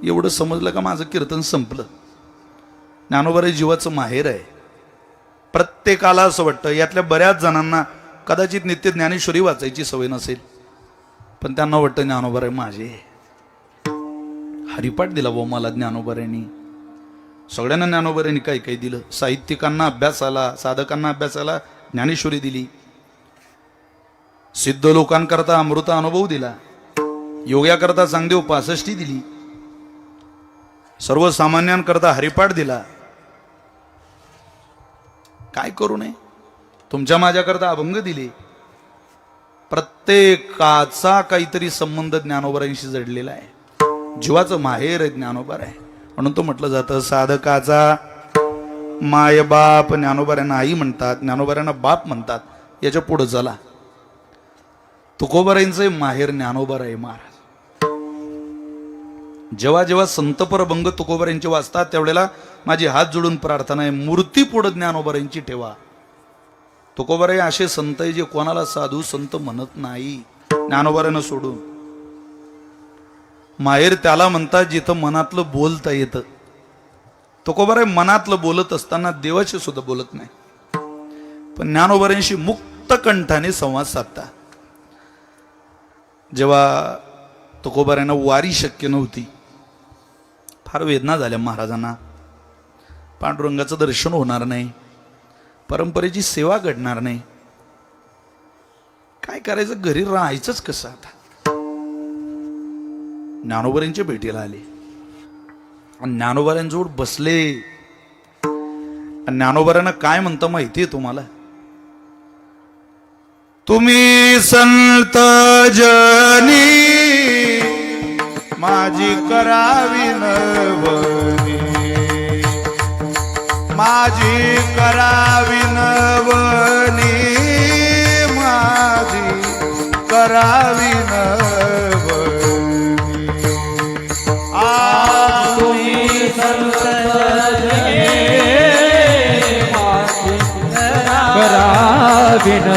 एवढं समजलं का माझं कीर्तन संपलं. ज्ञानोबारा जीवाचं माहेर आहे. प्रत्येकाला असं वाटतं, यातल्या बऱ्याच जणांना कदाचित नित्य ज्ञानेश्वरी वाचायची सवय नसेल, पण त्यांना वाटतं ज्ञानोबा माझे हरिपाठ दिला व मला ज्ञानोबाऱ्यांनी. सगळ्यांना ज्ञानोबाऱ्यांनी काही काही दिलं. साहित्यिकांना अभ्यासाला, साधकांना अभ्यासाला ज्ञानेश्वरी दिली. सिद्ध लोकांकरता अमृत अनुभव दिला. योग्याकरता चांगदेव 65 दिली. सर्वसामान्यांकरता हरिपाठ दिला. काय करू नये? तुमच्या माझ्याकरता अभंग दिले. प्रत्येकाचा काहीतरी संबंध ज्ञानोबारांशी जडलेला आहे. जीवाचं माहेर ज्ञानोबार आहे. म्हणून तो म्हटलं जातं साधकाचा माय बाप. ज्ञानोबाऱ्यांना आई म्हणतात, ज्ञानोबाऱ्यांना बाप म्हणतात. याच्या पुढे चला, तुकोबारांचं माहेर ज्ञानोबार आहे महाराज. जेव्हा जेव्हा संतपर भंग तुकोबारांची वाचतात त्यावेळेला माझी हात जोडून प्रार्थना आहे, मूर्ती पुढे ज्ञानोबारांची ठेवा. तुकोबाराय असे संत आहे जे कोणाला साधू संत म्हणत नाही, ज्ञानोबारांना सोडून. माहेर त्याला म्हणतात जिथं मनातलं बोलता येतं. तुकोबाराय मनातलं बोलत असताना देवाशी सुद्धा बोलत नाही, पण ज्ञानोबारांशी मुक्त कंठाने संवाद साधतात. जेव्हा तुकोबारांना वारी शक्य नव्हती, फार वेदना झाल्या महाराजांना. पांडुरंगाचं दर्शन होणार नाही, परंपरेची सेवा घडणार नाही, काय करायचं, घरी राहायचंच कसं. आता ज्ञानोबारांच्या भेटीला आले आणि ज्ञानोबारांजवळ बसले. ज्ञानोबारांना काय म्हणता माहितीये तुम्हाला? तुम्ही संत जनी माझी करावी नवनी, माझी करावी नवनी, माझी करावी नवनी. तुम्ही संत कराविन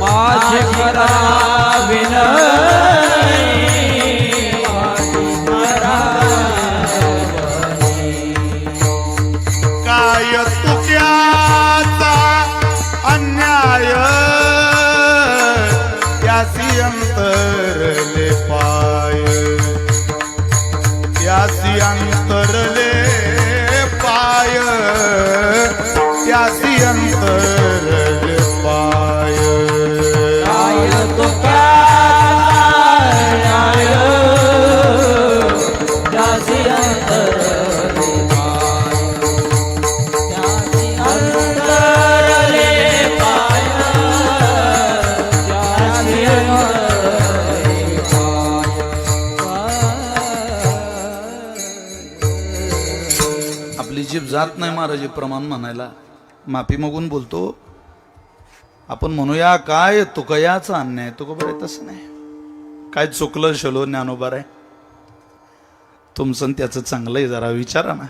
माझे कराविन काय तुक्याचा अन्याय यासी अंतरले पाय, यासी अंतरले पाय, यासी अंतरले पाय. काय तुका न्याय त्यासी अंतरले पाय, त्यासी अंतरले पाय, त्यासी अंतरले पाय. आपली जीभ जात नाही महाराज प्रमाण म्हणायला. माफी मागून बोलतो. आपण म्हणूया काय तुकयाचा अन्याय. तुकोबार आहे तसं नाही. काय चुकलं शलो ज्ञानोबार आहे तुमचं त्याचं चांगलं आहे, जरा विचारा ना.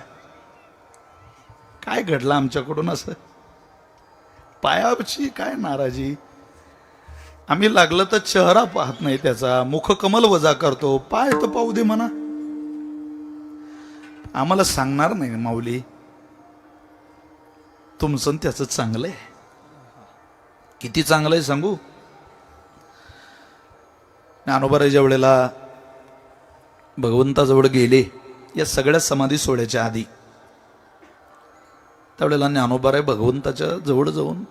काय घडलं आमच्याकडून असं? पायाची काय नाराजी. आम्ही लागलं तर चेहरा पाहत नाही त्याचा, मुखकमल वजा करतो. पाय तर पाहू दे म्हणा. आम्हाला सांगणार नाही माऊली तुमचं त्याचं चांगलं आहे. किती चांगलं आहे सांगू? ज्ञानोबाराच्या वेळेला भगवंताजवळ गेले, या सगळ्या समाधी सोहळ्याच्या आधी, त्यावेळेला ज्ञानोबाराय भगवंताच्या जवळ जाऊन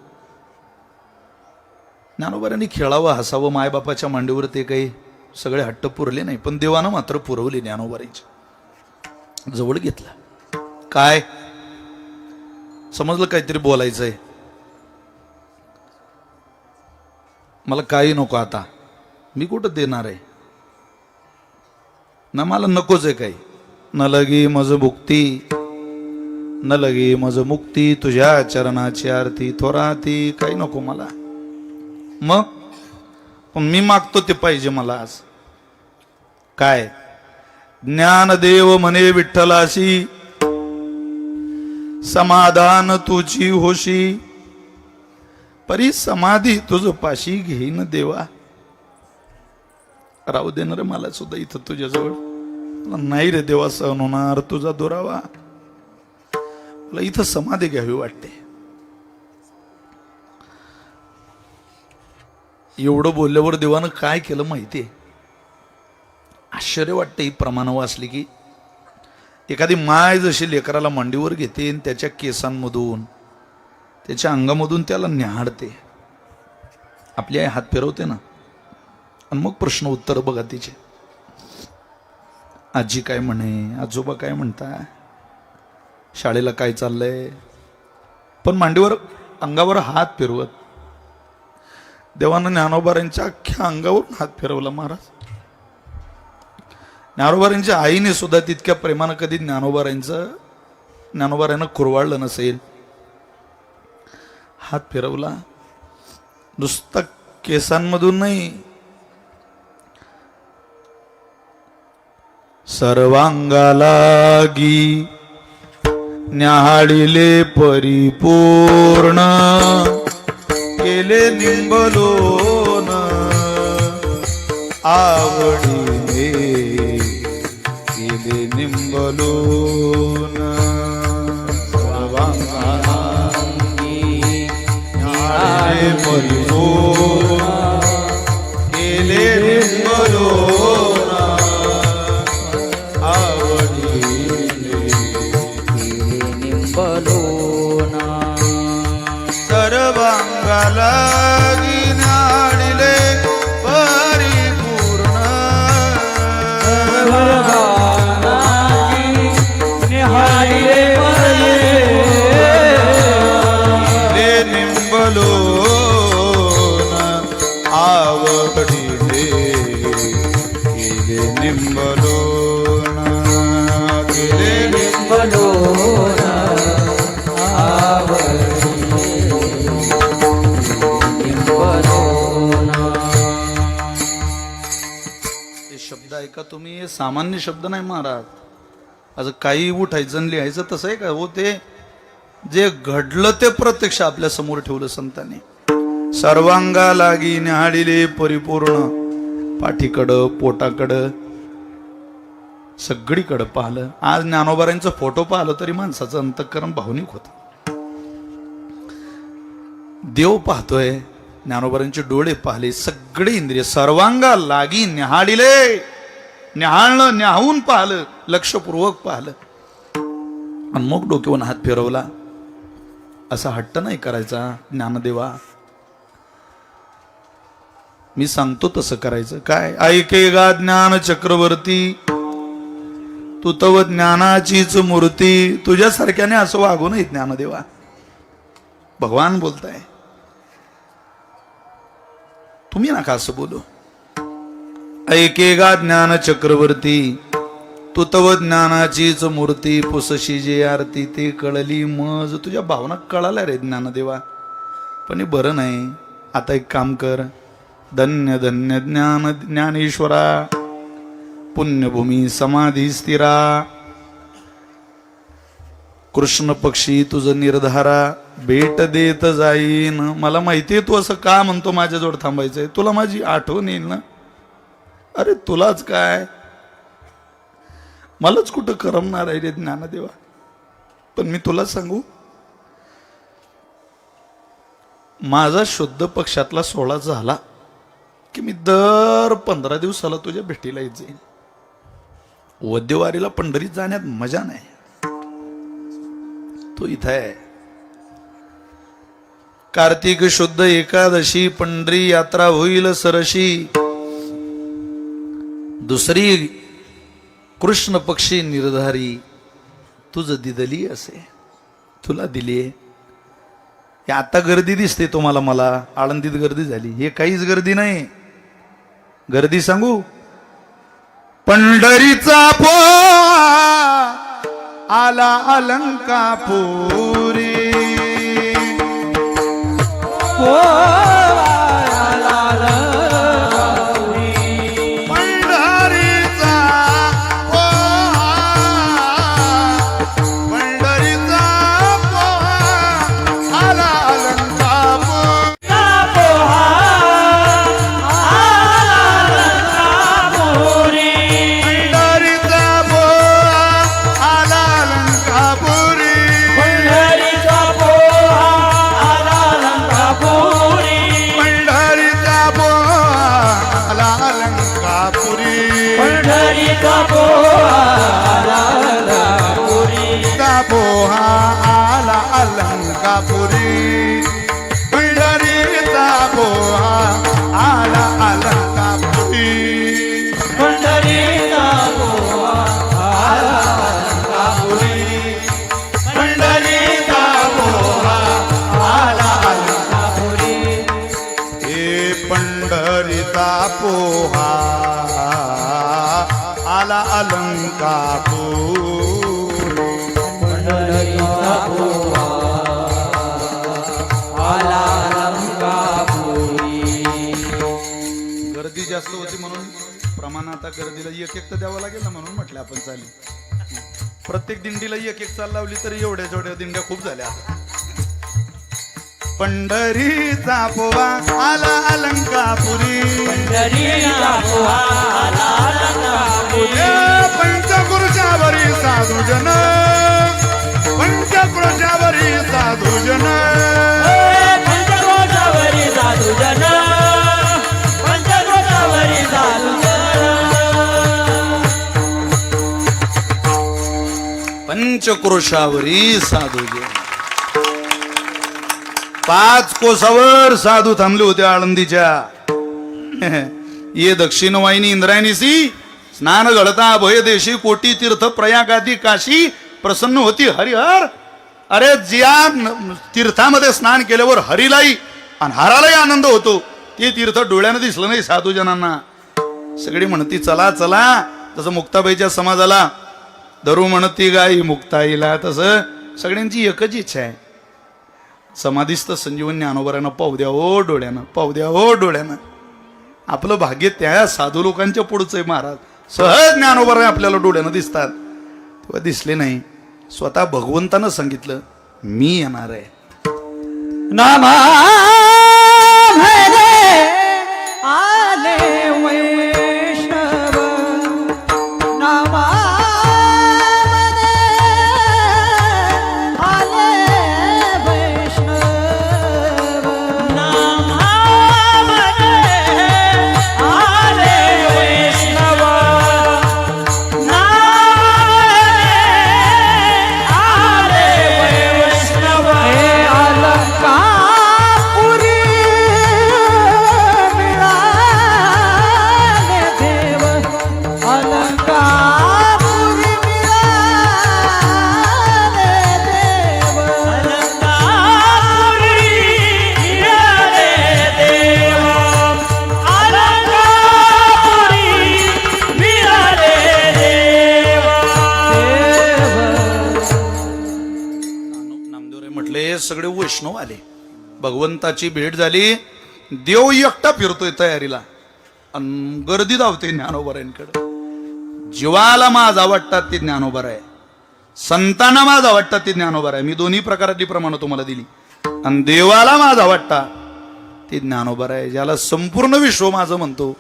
ज्ञानोबारांनी खेळावं, हसावं. मायबापाच्या मांडीवर ते काही सगळे हट्ट पुरले नाही, पण देवानं मात्र पुरवले. ज्ञानोबारांच्या जवळ घेतला. काय समजलं? काहीतरी बोलायचंय. मला काही नको आता, मी कुठं देणार आहे ना, मला नकोच आहे काही. न लगी मज मुक्ती, न लगी मज मुक्ती, तुझ्या चरणाची आरती थोराती. काही नको मला. मग पण मी मागतो ते पाहिजे मला आज. काय? ज्ञानदेव म्हणे विठ्ठलाशी, समाधान तुझी होशी, परी समाधी तुझ पाशी घेईन देवा. राहू देणार मला सुद्धा इथं तुझ्याजवळ. नाही रे देवा, सहन होणार तुझा दुरावा. मला इथं समाधी घ्यावी वाटते. एवढं बोलल्यावर देवानं काय केलं माहितीये? आश्चर्य वाटतं ही प्रमाणं वाचली की. एखादी माय जशी लेकराला मांडीवर घेते आणि त्याच्या केसांमधून त्याच्या अंगामधून त्याला न्याहाळते, आपली आई हात फिरवते ना, आणि मग प्रश्न उत्तर बघा तिचे. आजी काय म्हणे, आजोबा काय म्हणताय, शाळेला काय चाललंय, पण मांडीवर अंगावर हात फिरवत. देवानं ज्ञानोबारांच्या अख्ख्या अंगावरून हात फिरवला महाराज. ज्ञानोबारांच्या आईने सुद्धा तितक्या प्रेमानं कधी ज्ञानोबारांना कुरवाळलं नसेल. हात फिरवला, नुसता केसांमधून नाही, सर्वांगालागी न्याहाळिले परिपूर्ण, केले निंबलोन आवडीने, केले निंबलोन. सर्वांगालागी न्याहाळिले परिपूर्ण, केले निंबलोन आवडीने, केले निंबलोन. सर्वांगालागी न्याहाळिले परिपूर्ण, सर्वांगालागी न्याहाळिले केले निंबलोन आवडीने, केले निंबलोन, केले निंबलोन शब्द ऐका तुम्ही, हे सामान्य शब्द नाही महाराज. असं काही उठायचं आणि लिहायचं तसं आहे का हो? ते जे घडलं ते प्रत्यक्ष आपल्या समोर ठेवलं संतांनी. सर्वांगालागी न्याहाळिले परिपूर्ण, पाठीकडं, पोटाकडं, सगळीकडं पाहिलं. आज ज्ञानोबारांचा फोटो पाहिलं तरी माणसाचं अंतःकरण भावनिक होतं. देव पाहतोय, ज्ञानोबारांचे डोळे पाहिले, सगळे इंद्रिय सर्वांगा लागी न्याहाळिले, न्याहाळणं, न्याहून पाहिलं, लक्षपूर्वक पाहिलं, आणि मग डोक्यावरून हात फिरवला. असा हट्ट नाही करायचा ज्ञानदेवा, मी सांगतो तसं करायचं. काय ऐके गा ज्ञान चक्रवर्ती, तू तव ज्ञानाचीच मूर्ती. तुझ्यासारख्याने असं वागू नये ज्ञानदेवा, भगवान बोलताय, तुम्ही नका असं बोलू. ऐकेगा ज्ञान चक्रवर्ती, तू तव ज्ञानाचीच मूर्ती. पुसशी जे आरती ते कळली मज. तुझ्या भावना कळाल्या रे ज्ञानदेवा, पण हे बरं नाही. आता एक काम कर, धन्य धन्य ज्ञान ज्ञानेश्वरा, पुण्यभूमी समाधी स्थिरा. कृष्ण पक्षी तुझं निर्धारा, भेट देत जाईन. मला माहितीये तू असं का म्हणतो माझ्याजवळ थांबायचंय, तुला माझी आठवण येईल ना. अरे तुलाच काय, मलाच कुठं करमणार आहे रे ज्ञानदेवा. पण मी तुला सांगू, माझा शुद्ध पक्षातला 16 झाला की मी दर 15 दिवसाला तुझ्या भेटीला येत जाईन. वद्यवारीला पंढरीत जाण्यात मजा नाही, तो इथं आहे. कार्तिक शुद्ध एकादशी पंढरी यात्रा होईल सरशी. दुसरी कृष्ण पक्षी निर्धारी, तुझ दिदली असे, तुला दिली. आता गर्दी दिसते तुम्हाला, मला आळंदीत गर्दी झाली, हे काहीच गर्दी नाही. गर्दी सांगू, पंढरीचा पोळा आला अलंकापुरी. पोहा आला अलंकापुरी. पंढरीचा पोहा आला अलंकापुरी. गर्दी जास्त होती म्हणून प्रमाण आता गर्दीला एक तर द्यावं लागेल ना, म्हणून म्हटलं आपण चालेल. प्रत्येक दिंडीला एक चाल लावली तरी एवढ्या जेवढ्या दिंड्या खूप झाल्या. पंढरीचा पोहा आला अलंकापुरी. पंढरीचा पोहा आला अलंकापुरी. पंचक्रोशावरी साधुजन, पंचक्रोशावरी साधुजन, पंचक्रोशावरी साधुजन, पंचक्रोशावरी साधुजन. पंचक्रोशावरी साधुजन. 5 कोसावर साधू थांबले होते आळंदीच्या. ये दक्षिण वाहिनी इंद्रायणीसी स्नान घडता भय देशी कोटी तीर्थ प्रयागादी काशी प्रसन्न होती हरिहर. अरे ज्या तीर्थामध्ये स्नान केल्यावर हरीलाही आणि हरालाही आनंद होतो ते तीर्थ डोळ्यानं दिसलं नाही साधूजनांना. सगळी म्हणती चला चला, तसं मुक्ताबाईच्या समाजाला धरू म्हणती गाई मुक्ताईला, तसं सगळ्यांची एकच इच्छा आहे, समाधीस्थ संजीवन ज्ञानोबरानं पाहू द्या हो डोळ्यानं, पाहू द्या हो डोळ्यानं. आपलं भाग्य त्या साधू लोकांच्या पुढचं आहे महाराज. सहज ज्ञानोबरा आपल्याला डोळ्यानं दिसतात, तेव्हा दिसले नाही. स्वतः भगवंतानं सांगितलं मी येणार आहे. नामा भरे आले वैष्णव, नामा आले वैष्णव, नामा आले वैष्णव, आले वैष्णव. हे अलंकापुरी मिळाले देव, अलंकापुरी मिळाले देव, अलंकापुरी मिळाले देव, अलंकापुरी मिळाले देव. नामदेवराय म्हटले सगळे वैष्णव आले, भगवंताची भेट झाली, देव एकटा फिरतोय तयारीला आणि गर्दी धावते ज्ञानोबरायांकडे. जीवाला माझ आवडतात ते ज्ञानोबर आहे, संतांना माझ आवडतात ते ज्ञानोबर आहे. मी दोन्ही प्रकारातली प्रमाण तुम्हाला दिली. आणि देवाला माझ आवडता ते ज्ञानोबर आहे. ज्याला संपूर्ण विश्व माझं म्हणतो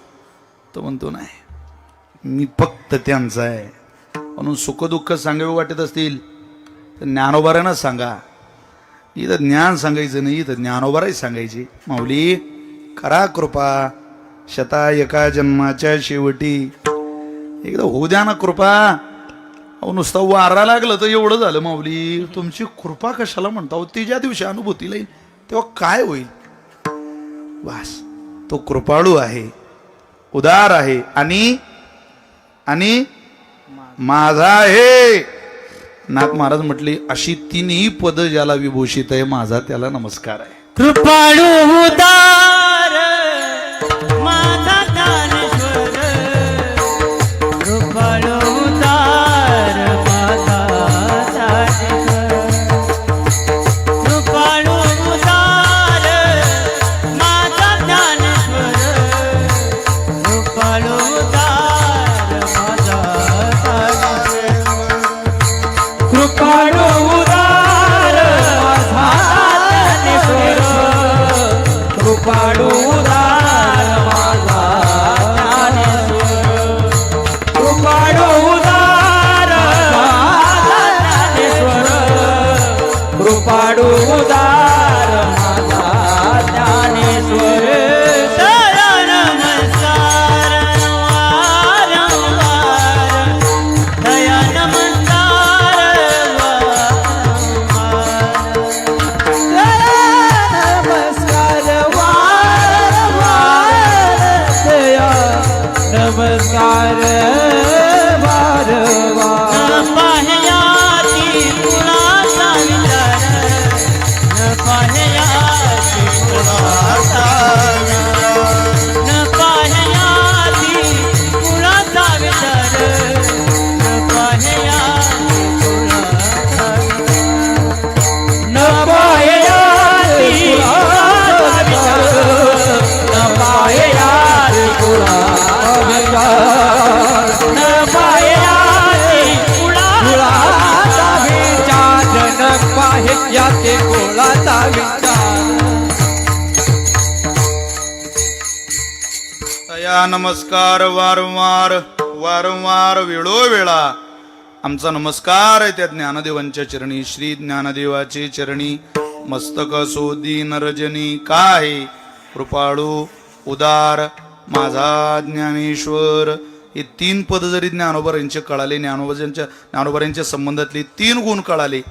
तो म्हणतो नाही मी फक्त त्यांचा आहे. म्हणून सुखदुःख सांगावे वाटत असतील तर ज्ञानोबरांना सांगा. इथं ज्ञान सांगायचं नाही, इथं ज्ञानोबराही सांगायची. माऊली करा कृपा, शता एका जन्माच्या शेवटी एकदा होऊ द्या ना कृपा. अहो नुसता वारा लागलं तर एवढं झालं माऊली, तुमची कृपा कशाला म्हणता. ती ज्या दिवशी अनुभूतीला येईल तेव्हा काय होईल. वास तो कृपाळू आहे, उदार आहे आणि आणि माझा आहे. नाथ महाराज म्हटले अशी तिन्ही पद ज्याला विभूषित आहे माझा त्याला नमस्कार आहे. कृपाळू उदार माझा ज्ञानेश्वर, कृपाळू उदार माझा ज्ञानेश्वर, कृपाळू उदार माझा ज्ञानेश्वर, कृपाळू उदार माझा ज्ञानेश्वर, कृपाळू उदार माझा ज्ञानेश्वर, कृपाळू उदार माझा ज्ञानेश्वर, कृपाळू उदार माझा ज्ञानेश्वर, कृपाळू उदार माझा ज्ञानेश्वर. दया नमस्कार वारंवार, दया नमस्कार वारंवार, दया नमस्कार वारंवार, दया नमस्कार वारंवार. पाहयाची कुणाचा विचार, न तया नमस्कार वारंवार वारंवार वेळोवेळा आमचा नमस्कार आहे त्या ज्ञानदेवांच्या चरणी. श्री ज्ञानदेवाचे चरणी मस्तक असो दीन रजनी, काय कृपाळू उदार माझा ज्ञानेश्वर. हे 3 पद जरी ज्ञानोबरांचे कळाले, ज्ञानोबरांच्या संबंधातले 3 गुण कळाले,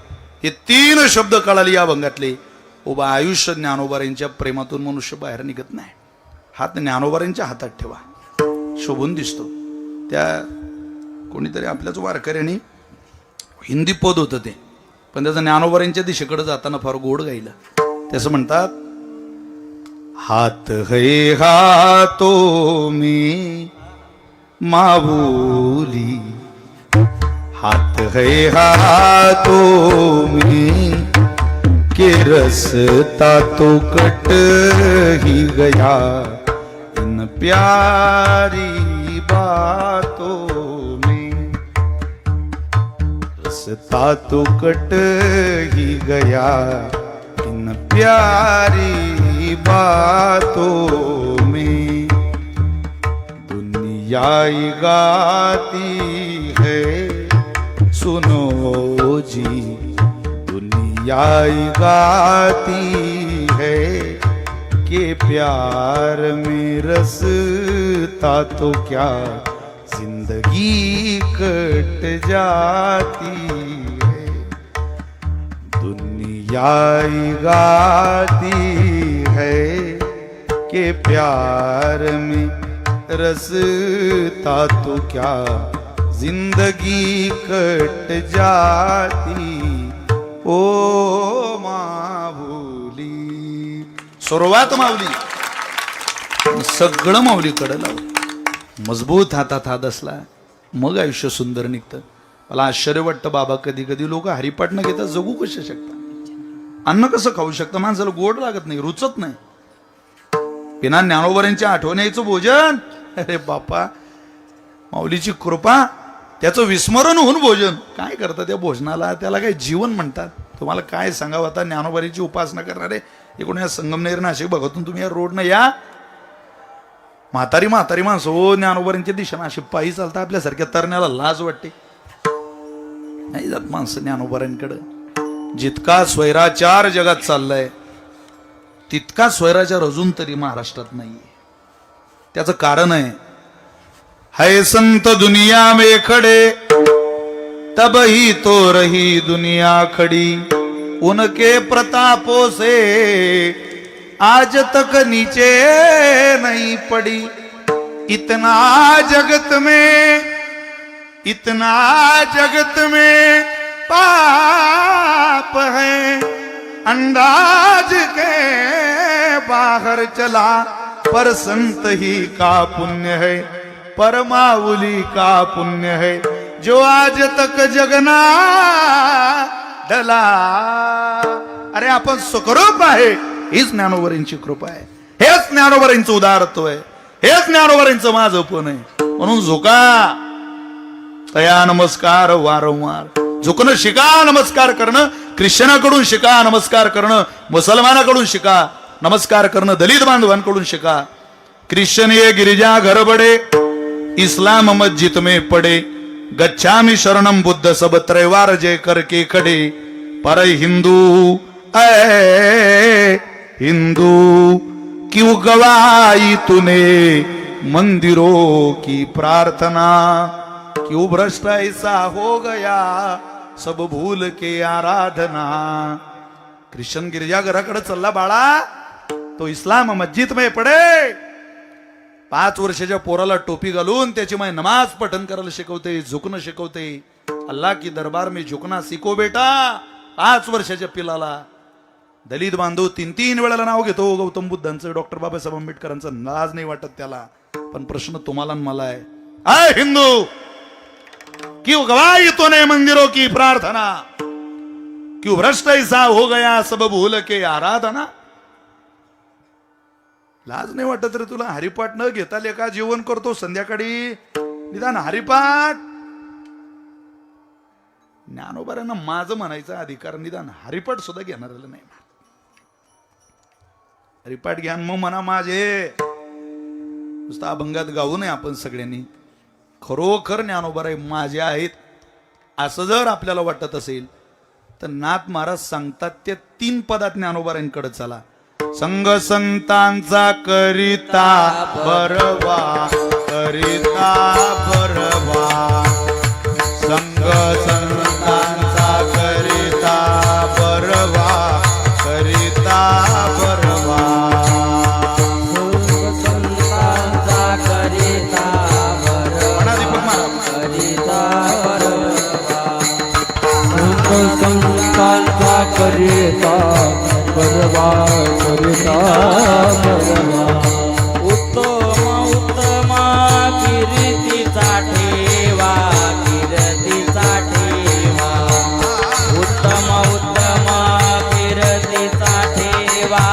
हे 3 शब्द कळाले या भंगातले, उभा आयुष्य ज्ञानोबरांच्या प्रेमातून मनुष्य बाहेर निघत नाही. हात ज्ञानोबरांच्या हातात ठेवा, शोभून दिसतो. त्या कोणीतरी आपल्याच वारकऱ्यांनी हिंदी पद होतं ते, पण त्याचं ज्ञानोबरांच्या दिशेकडे जाताना फार गोड गायलं. त्याचं म्हणतात, हात है हातो में माऊली, हाथ है हाथों में के रसता तो कट ही गया इन प्यारी बातों में, रसता तो कट ही गया इन प्यारी बातों में. दुनिया गाती है सुनो जी, दुनिया गाती है कि प्यार में रसता तो क्या जिंदगी कट जाती है. दुनिया गाती है कि प्यार में रसता तो क्या जिंदगी कट जाती ओ माऊली. सुरुवात माऊली, सगळं माऊलीकडे लावलं. मजबूत हातात हात असला मग आयुष्य सुंदर निघतं. मला आश्चर्य वाटतं बाबा, कधी कधी लोक हरिपाठ न घेता जगू कसे शकतात? अन्न कसं खाऊ शकतं? माणसाला गोड लागत नाही, रुचत नाही. बिना ज्ञानोबरांच्या आठवण यायचं भोजन, अरे बापा माऊलीची कृपा, त्याचं विस्मरण होऊन भोजन. काय करतं त्या भोजनाला? त्याला काय जीवन म्हणतात? तुम्हाला काय सांगावं. आता ज्ञानोबरीची उपासना करणारे एकूण या संगमनेर नाशिक भागातून तुम्ही या रोडनं या, म्हातारी माणसं हो ज्ञानोबरींच्या दिशेनं अशी पायी चालता. आपल्यासारख्या तरण्याला लाज वाटते, नाही जात माणसं ज्ञानोबरांकडे. जितका स्वैराचार जगात चाललाय तितका स्वैराचार अजून तरी महाराष्ट्रात नाहीये. त्याचं कारण आहे, है संत दुनिया में खड़े तब ही तो रही दुनिया खड़ी, उनके प्रतापों से आज तक नीचे नहीं पड़ी. इतना जगत में पाप है, अंदाज के बाहर चला, पर संत ही का पुण्य है, पर माऊली का पुण्य है, जो आज तक जगना डला. अरे आपण सुखरूप आहे, हीच ज्ञानोबरींची कृपा आहे, हेच ज्ञानोबरींचं उदारत्व आहे, हेच ज्ञानोबरींचं माझंपण आहे. म्हणून झुका, तया नमस्कार वारंवार. झुकणं शिका, नमस्कार करणं ख्रिश्चनाकडून शिका, नमस्कार करणं मुसलमानाकडून शिका, नमस्कार करणं दलित बांधवांकडून शिका. ख्रिश्चन ये गिरिजा घर बडे, इस्लाम मस्जिद में पड़े, गच्छामि शरणम बुद्ध सब त्रैवार जय करके खड़े. पर हिंदू ऐ हिंदू क्यों गवाई तूने मंदिरों की प्रार्थना, क्यों भ्रष्ट ऐसा हो गया सब भूल के आराधना. ख्रिश्चन गिरजाघराकडे चालला बाळा, तो इस्लाम मस्जिद में पडे. 5 वर्षाच्या पोराला टोपी घालून त्याची माय नमाज पठन करायला शिकवते, झुकणं शिकवते. अल्लाह की दरबार में झुकना सीखो बेटा. 5 वर्षाच्या पिलाला दलित बांधव 3 वेळेला नाव घेतो गौतम बुद्धांचं, डॉक्टर बाबासाहेब आंबेडकरांचं. लाज नाही वाटत त्याला. पण प्रश्न तुम्हाला आणि मला आहे, आय हिंदू क्यों गवाई तूने मंदिरों की प्रार्थना, क्यों भ्रष्ट ऐसा हो गया सब भूल के आराधना. लाज नाही वाटत रे तुला? हरिपाठ न घेता लेका जेवण करतो संध्याकाळी, निदान हरिपाठ. ज्ञानोबारांना माझं म्हणायचा अधिकार निदान हरिपाठ सुद्धा घेणाऱ्याला नाही. ना. हरिपाठ घ्या मग म्हणा माझे. नुसतं अभंगात गाऊ नये आपण सगळ्यांनी. खरोखर ज्ञानोबाराय माझे आहेत असं जर आपल्याला वाटत असेल तर नाथ महाराज सांगतात त्या 3 पदात ज्ञानोबारांकडे चला. संग संतांचा करिता बरवा, करिता बरवा, संग संतांचा करिता बरवा, करिता बरवा. संतांचा करिता म्हणा दीपक महाराज. करिता बरवा, संतांचा करिता बरवा, करिता बरवा. उत्तम उत्तम कीर्तीचा ठेवा, कीर्तीचा ठेवा. उत्तम उत्तम कीर्तीचा ठेवा,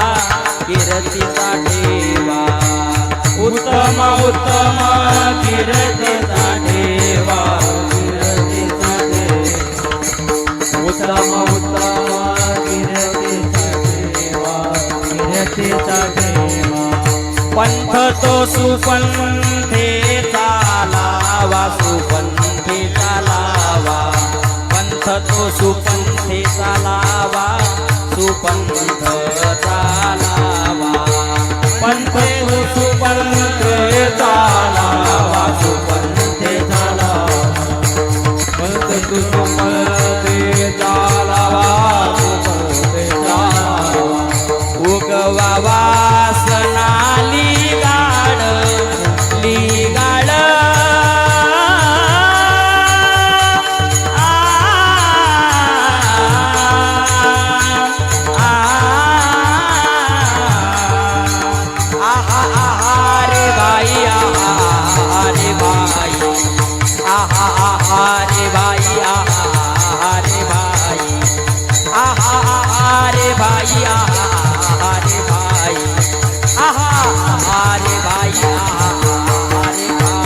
कीर्तीचा ठेवा. उत्तम उत्तम कीर्तीचा ठेवा, कीर्तीचा ठेवा. उत्तम उत्तम कीर्तीचा ठेवा, कीर्तीचा ठेवा. पंथ तो सुपंथे चालावा, सुपंथे चालावा. पंथ तो सुपंथे चालावा, सुपंथ चालावा. पंथ तो सुपंथे चालावा, सुपंथे चालावा. पंथ तो सुपंथे चालावा, सुपंथे चालावा. उगवा वासना लिगाड, लिगाड. रे बाई, रे बाई, रे बाई, रे बाई, रे बाई, रे बाई, रे बाई, रे बाई.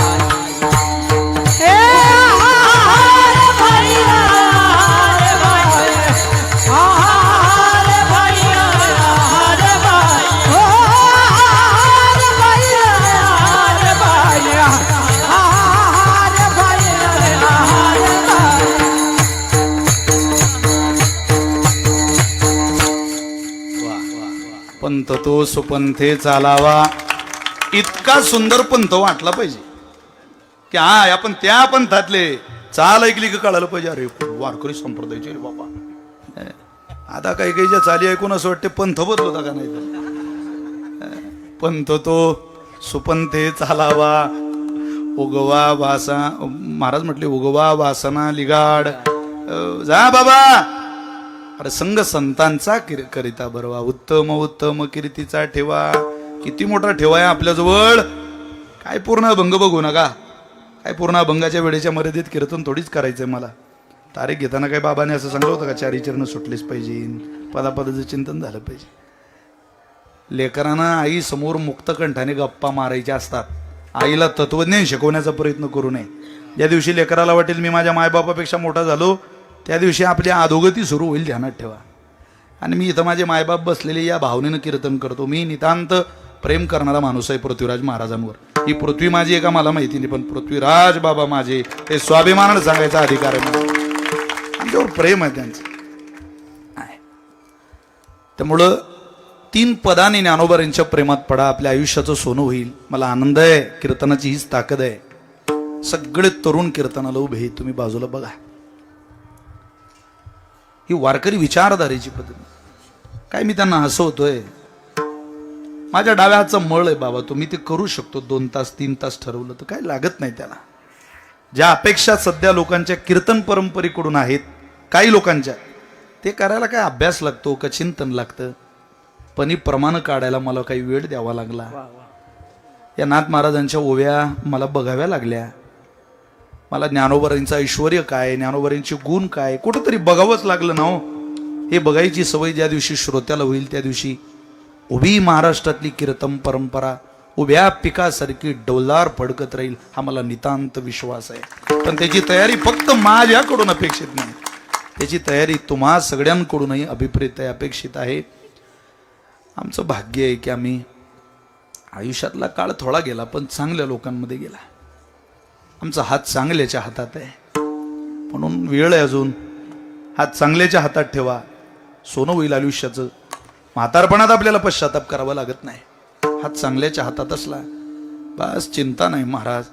हे रे बाई, रे बाई, रे बाई, रे बाई. हो रे बाई, रे बाई, रे बाई, रे बाई. पंथ तो सुपंथे चालावा. इतका सुंदर पंथ वाटला पाहिजे की हा आपण त्या पंथातले. चाल ऐकली की कळालं पाहिजे अरे वारकरी संप्रदायाचे रे बाबा. आता काही काहीच्या चाली ऐकून असं वाटते पंथ बदलवता का नाही तर. पंथ तो सुपंथे चालावा, उगवा वासा. महाराज म्हटले उगवा वासना लिगाड. जा बाबा. अरे संग संतांचा करिता बरवा, उत्तम उत्तम कीर्तीचा ठेवा. किती मोठा ठेवा आहे आपल्याजवळ. काय पूर्ण अभंग बघू नका. काय पूर्ण अभंगाच्या वेळेच्या मर्यादेत कीर्तन थोडीच करायचंय मला. तारीख घेताना काय बाबाने असं सांगलं होतं का 4 चरण सुटलेच पाहिजे, पदापदाचं चिंतन झालं पाहिजे. लेकरांना आई समोर मुक्तकंठाने गप्पा मारायच्या असतात. आईला तत्वज्ञान शिकवण्याचा प्रयत्न करू नये. ज्या दिवशी लेकराला वाटेल मी माझ्या मायबापापेक्षा मोठा झालो त्या दिवशी आपली अधोगती सुरू होईल, ध्यानात ठेवा. आणि मी इथं माझे मायबाप बसलेले या भावनेनं कीर्तन करतो. मी नितांत प्रेम करणारा माणूस आहे पृथ्वीराज महाराजांवर. ही पृथ्वी माझी आहे का मला माहिती नाही, पण पृथ्वीराज बाबा माझे ते स्वाभिमानानं सांगायचा अधिकार आहे मला. आमच्यावर प्रेम आहे त्यांचं. त्यामुळं 3 पदाने ज्ञानोबारांच्या प्रेमात पडा, आपल्या आयुष्याचं सोनं होईल. मला आनंद आहे. कीर्तनाची हीच ताकद आहे. सगळे तरुण कीर्तनाला उभे आहेत. तुम्ही बाजूला बघा. ही वारकरी विचारधारेची पद्धत. काय मी त्यांना हसवतोय. माझ्या डाव्या हातचा मळ आहे बाबा, तुम्ही ते करू शकतो. 2 तास 3 तास ठरवलं तर काय लागत नाही त्याला. ज्या अपेक्षा सध्या लोकांच्या कीर्तन परंपरेकडून आहेत, काही लोकांच्या, ते करायला काय अभ्यास लागतो का चिंतन लागतं. पण ही प्रमाण काढायला मला काही वेळ द्यावा लागला. या नाथ महाराजांच्या ओव्या मला बघाव्या लागल्या. मला ज्ञानोबारांचं ऐश्वर्य काय, ज्ञानोबारांचे गुण काय, कुठंतरी बघावंच लागलं ना हो. हे बघायची सवय ज्या दिवशी श्रोत्याला होईल त्या दिवशी उभी महाराष्ट्रातली कीर्तन परंपरा उभ्या पिकासारखी डौलार फडकत राहील, हा मला नितांत विश्वास आहे. पण त्याची तयारी फक्त माझ्याकडून अपेक्षित नाही, त्याची तयारी तुम्हा सगळ्यांकडूनही अभिप्रेत आहे, अपेक्षित आहे. आमचं भाग्य आहे की आम्ही आयुष्यातला काळ थोडा गेला, पण चांगल्या लोकांमध्ये गेला. आमचा हात चांगल्याच्या हातात आहे, म्हणून वेळ आहे अजून. हात चांगल्याच्या हातात ठेवा, सोनं होईल आयुष्याचं. म्हातारपणात आपल्याला पश्चाताप करावा लागत नाही. हात चांगल्याच्या हातात असला बस चिंता नाही. महाराज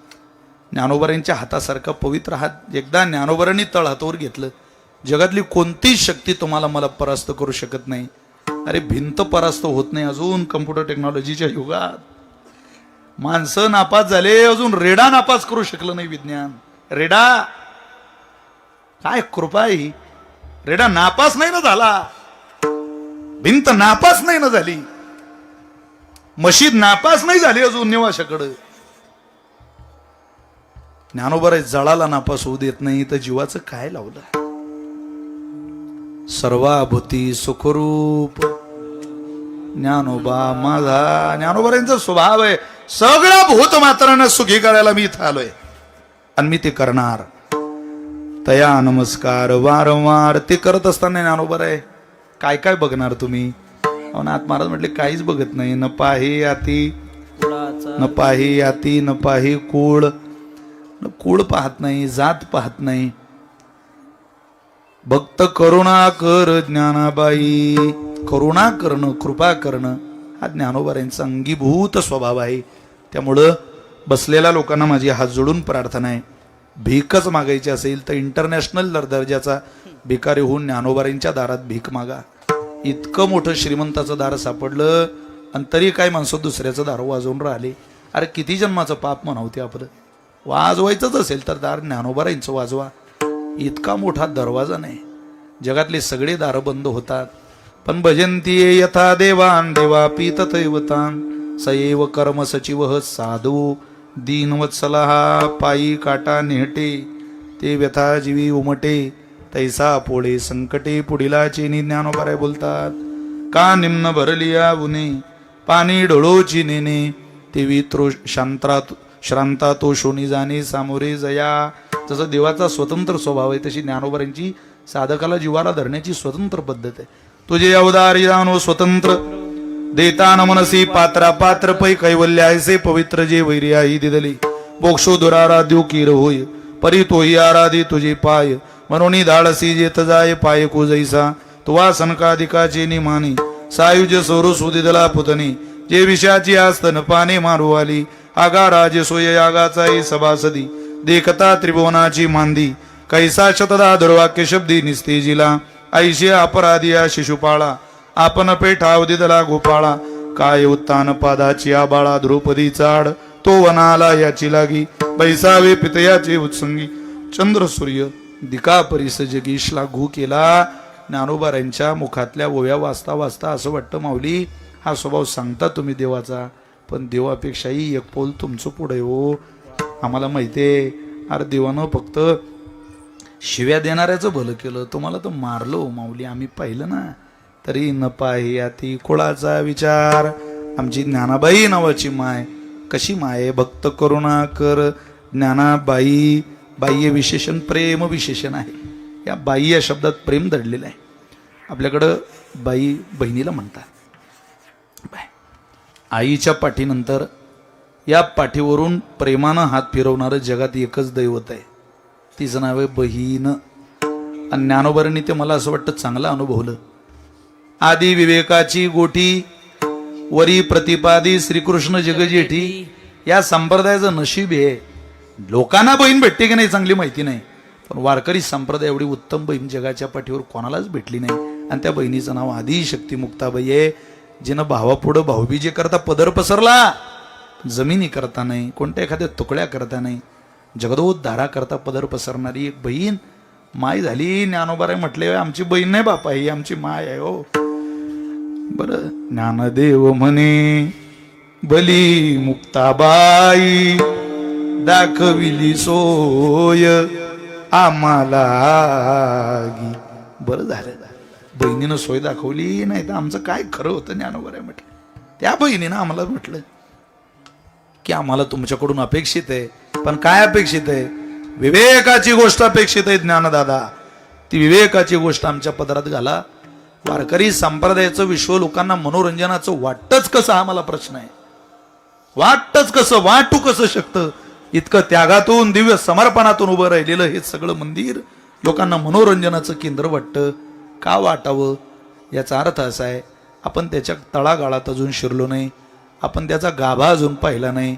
ज्ञानोबारांच्या हातासारखा पवित्र हात एकदा ज्ञानोबारांनी तळ हातावर घेतलं, जगातली कोणतीच शक्ती तुम्हाला मला परास्त करू शकत नाही. अरे भिंत परास्त होत नाही अजून कम्प्युटर टेक्नॉलॉजीच्या युगात. माणसं नापास झाले, अजून रेडा नापास करू शकलं नाही विज्ञान. रेडा काय कृपा आहे ही. रेडा नापास नाही ना झाला, भिंत नापास नाही ना झाली, मशीद नापास नाही झाली अजून निवाशाकडं. ज्ञानोबा जळाला नापास होऊ देत नाही, तर जीवाचं काय लावलं. सर्वाभूती सुखरूप ज्ञानोबा माझा. ज्ञानोबांचा स्वभाव आहे, सगळ्या भूत मात्रांना सुखी करायला मी इथं आलोय आणि मी ते करणार. तया नमस्कार वारंवार ते करत असताना ज्ञानोबा आहे. काय काय बघणार तुम्ही. नाथ महाराज म्हटले काहीच बघत नाही. न पाही आती, न पाही आती, न पाही कुळ. कुळ पाहत नाही, जात पाहत नाही. भक्त करुणा कर ज्ञानाबाई. करुणा करणं, कृपा करणं हा ज्ञानोबारांचा अंगीभूत स्वभाव आहे. त्यामुळं बसलेल्या लोकांना माझी हात जोडून प्रार्थना आहे, भीकच मागायची असेल तर इंटरनॅशनल दर्जाचा भिकारी होऊन ज्ञानोबारांच्या दारात भीक मागा. इतकं मोठं श्रीमंताचं दार सापडलं आणि तरी काय माणसं दुसऱ्याचं दार वाजवून राहिले. अरे किती जन्माचं पाप म्हणावते आपलं. वाजवायचंच असेल तर दार ज्ञानोबारांचं वाजवा. इतका मोठा दरवाजा नाही. जगातले सगळे दार बंद होतात, पण भजंती यथा देवान देवापी तथैवतान. सैव कर्म सचिव साधू दीनवत्सला पायी काटा नेहटे. ते व्यथा जीवी उमटे तैसा पोळे संकटे पुढिला चेनी. ज्ञानोबाराय बोलतात, का निम्न भरलिया उने पाणी डोळोची नेने. तेवी श्रांता तो शोनी जाणे सामोरे जया. जसं देवाचा स्वतंत्र स्वभाव आहे तशी ज्ञानोबारांची साधकाला जीवाला धरण्याची स्वतंत्र पद्धत आहे. तुझे अवदार जाणो स्वतंत्र देता न मनसी पात्रा पात्र पै कैवल्य ऐसे पवित्र जे वैर्याही दिदली. मोक्षो दुराराध्यो कीर होय परी तोही आराधी तुझे पाय. मनोनी धाडसी जेत जाय पाय को जैसा तुवा सनकाधिकाचे निमानी. सायुज सोरू सुदिदला पुतनी जे विषयाची आस्तन पाने मारू आली. आगा राज सोय यागाचा सभासदी देखता त्रिभुवनाची मांदी. कैसा शतदा दुर्वाक्य शब्दी निस्तेजिला. ऐशी अपराधिया शिशुपाळा आपण पेठाव दिदला गोपाळा. काय उत्तान पादाची आबाळा द्रौपदी चाड तो वनाला याची लागी. बैसावे पितयाचे उत्संगी चंद्र सूर्य दिका परिस जगीशला घू केला. ज्ञानोबारांच्या मुखातल्या ओव्या वाचता वाचता असं वाटतं माऊली हा स्वभाव सांगता तुम्ही देवाचा, पण देवापेक्षाही एक पोल तुमचं पुढे हो. आम्हाला माहितीये अरे देवानं फक्त शिव्या देणाऱ्याचं भलं केलं, तुम्हाला तर मारलो माऊली आम्ही पाहिलं ना. तरी न पाही अति कुळाचा विचार. आमची ज्ञानाबाई नावाची माय कशी माय. भक्त करुणा कर ज्ञानाबाई. बाह्य विशेषण प्रेम विशेषण आहे. या बाई या शब्दात प्रेम दडलेलं आहे. आपल्याकडं बाई बहिणीला म्हणतात. आईच्या पाठीनंतर या पाठीवरून प्रेमानं हात फिरवणारं जगात एकच दैवत आहे, तिचं नाव आहे बहीण. आणि ज्ञानोबारांनी ते मला असं वाटतं चांगलं अनुभवलं. आदी विवेकाची गोठी वरी प्रतिपादी श्रीकृष्ण जगजेठी. या संप्रदायाचं नशीब आहे. लोकांना बहीण भेटते की नाही चांगली माहिती नाही, पण वारकरी संप्रदाय एवढी उत्तम बहीण जगाच्या पाठीवर कोणालाच भेटली नाही. आणि त्या बहिणीचं नाव आदिशक्ती मुक्ताबाई आहे, जिनं भावापुढं भाऊबीजे करता पदर पसरला, जमिनी करता नाही, कोणत्या एखाद्या तुकड्या करता नाही, जगदोद्धारा करता पदर पसरणारी एक बहीण माय झाली. ज्ञानोबाराय म्हटले आमची बहीण नाही बापा, ही आमची माय आहे हो. बरं ज्ञानदेव म्हणे बली मुक्ताबाई दाखविली सोय आम्हाला. बरं झालं बहिणीनं सोय दाखवली, नाही तर आमचं काय खरं होतं. ज्ञानोबाराय म्हटलं त्या बहिणीनं आम्हाला म्हटलं की आम्हाला तुमच्याकडून अपेक्षित आहे. पण काय अपेक्षित आहे? विवेकाची गोष्ट अपेक्षित आहे ज्ञानदादा. ती विवेकाची गोष्ट आमच्या पदरात घाला. वारकरी संप्रदायाचं विश्व लोकांना मनोरंजनाचं वाटतच कसं हा मला प्रश्न आहे. वाटतच कसं, वाटू कसं शकतं. इतकं त्यागातून, दिव्य समर्पणातून उभं राहिलेलं हे सगळं मंदिर लोकांना मनोरंजनाचं केंद्र वाटतं. का वाटावं? याचा अर्थ असा आहे, आपण त्याच्या तळागाळात अजून शिरलो नाही, आपण त्याचा गाभा अजून पाहिला नाही.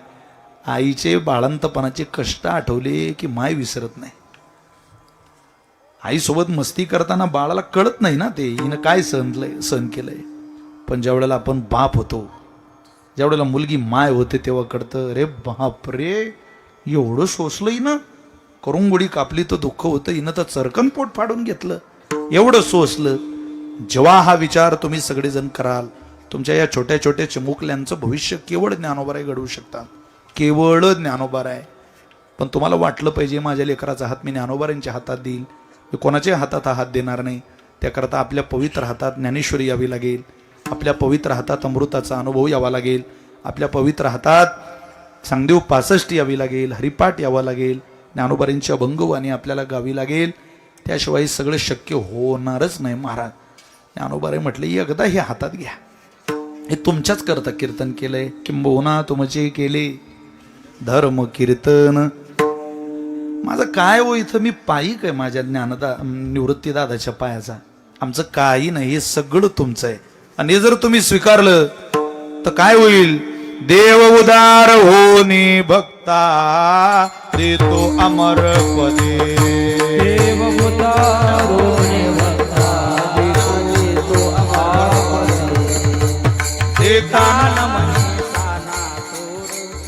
आईचे बाळंतपणाचे कष्ट आठवले की माय विसरत नाही. आईसोबत मस्ती करताना बाळाला कळत नाही ना ते हिनं काय सहन केलंय. पण ज्या वेळेला आपण बाप होतो, ज्या वेळेला मुलगी माय होते, तेव्हा कळतं, रे बाप रे, एवढं सोसलं हिनं, करुंगुडी कापली तर दुःख होतं, हिनं तर चरकन पोट फाडून घेतलं, एवढं सोसलं. जेव्हा हा विचार तुम्ही सगळेजण कराल, तुमच्या या छोट्या छोट्या चिमुकल्यांचं भविष्य केवळ ज्ञानोबाराय घडवू शकतात, केवळ ज्ञानोबाराय. पण तुम्हाला वाटलं पाहिजे माझ्या लेकराचा हात मी ज्ञानोबारांच्या हातात देईल, मी कोणाच्या हातात हा हात देणार नाही. त्याकरता आपल्या पवित्र हातात ज्ञानेश्वरी यावी लागेल, आपल्या पवित्र हातात अमृताचा अनुभव यावा लागेल, आपल्या पवित्र हातात सांगदेव 65 यावी लागेल, हरिपाठ यावा लागेल, ज्ञानोबारांची अभंगवाणी आपल्याला गावी लागेल. त्याशिवाय सगळं शक्य होणारच नाही. महाराज ज्ञानोबाराय म्हटले, एकदा हे हातात घ्या, हे तुमच्याच करता कीर्तन केलंय, किंबहुना तुमचे केले धर्म कीर्तन. माझं काय हो, इथं मी पायी काय माझ्या निवृत्ती दादाच्या पायाचा, आमचं काही नाही, हे सगळं तुमचं आहे. आणि जर तुम्ही स्वीकारलं तर काय होईल? देव उदार होनी भक्ता देतो अमर पदे. देव उदारोने भक्ता देतो अमर पदे. देताना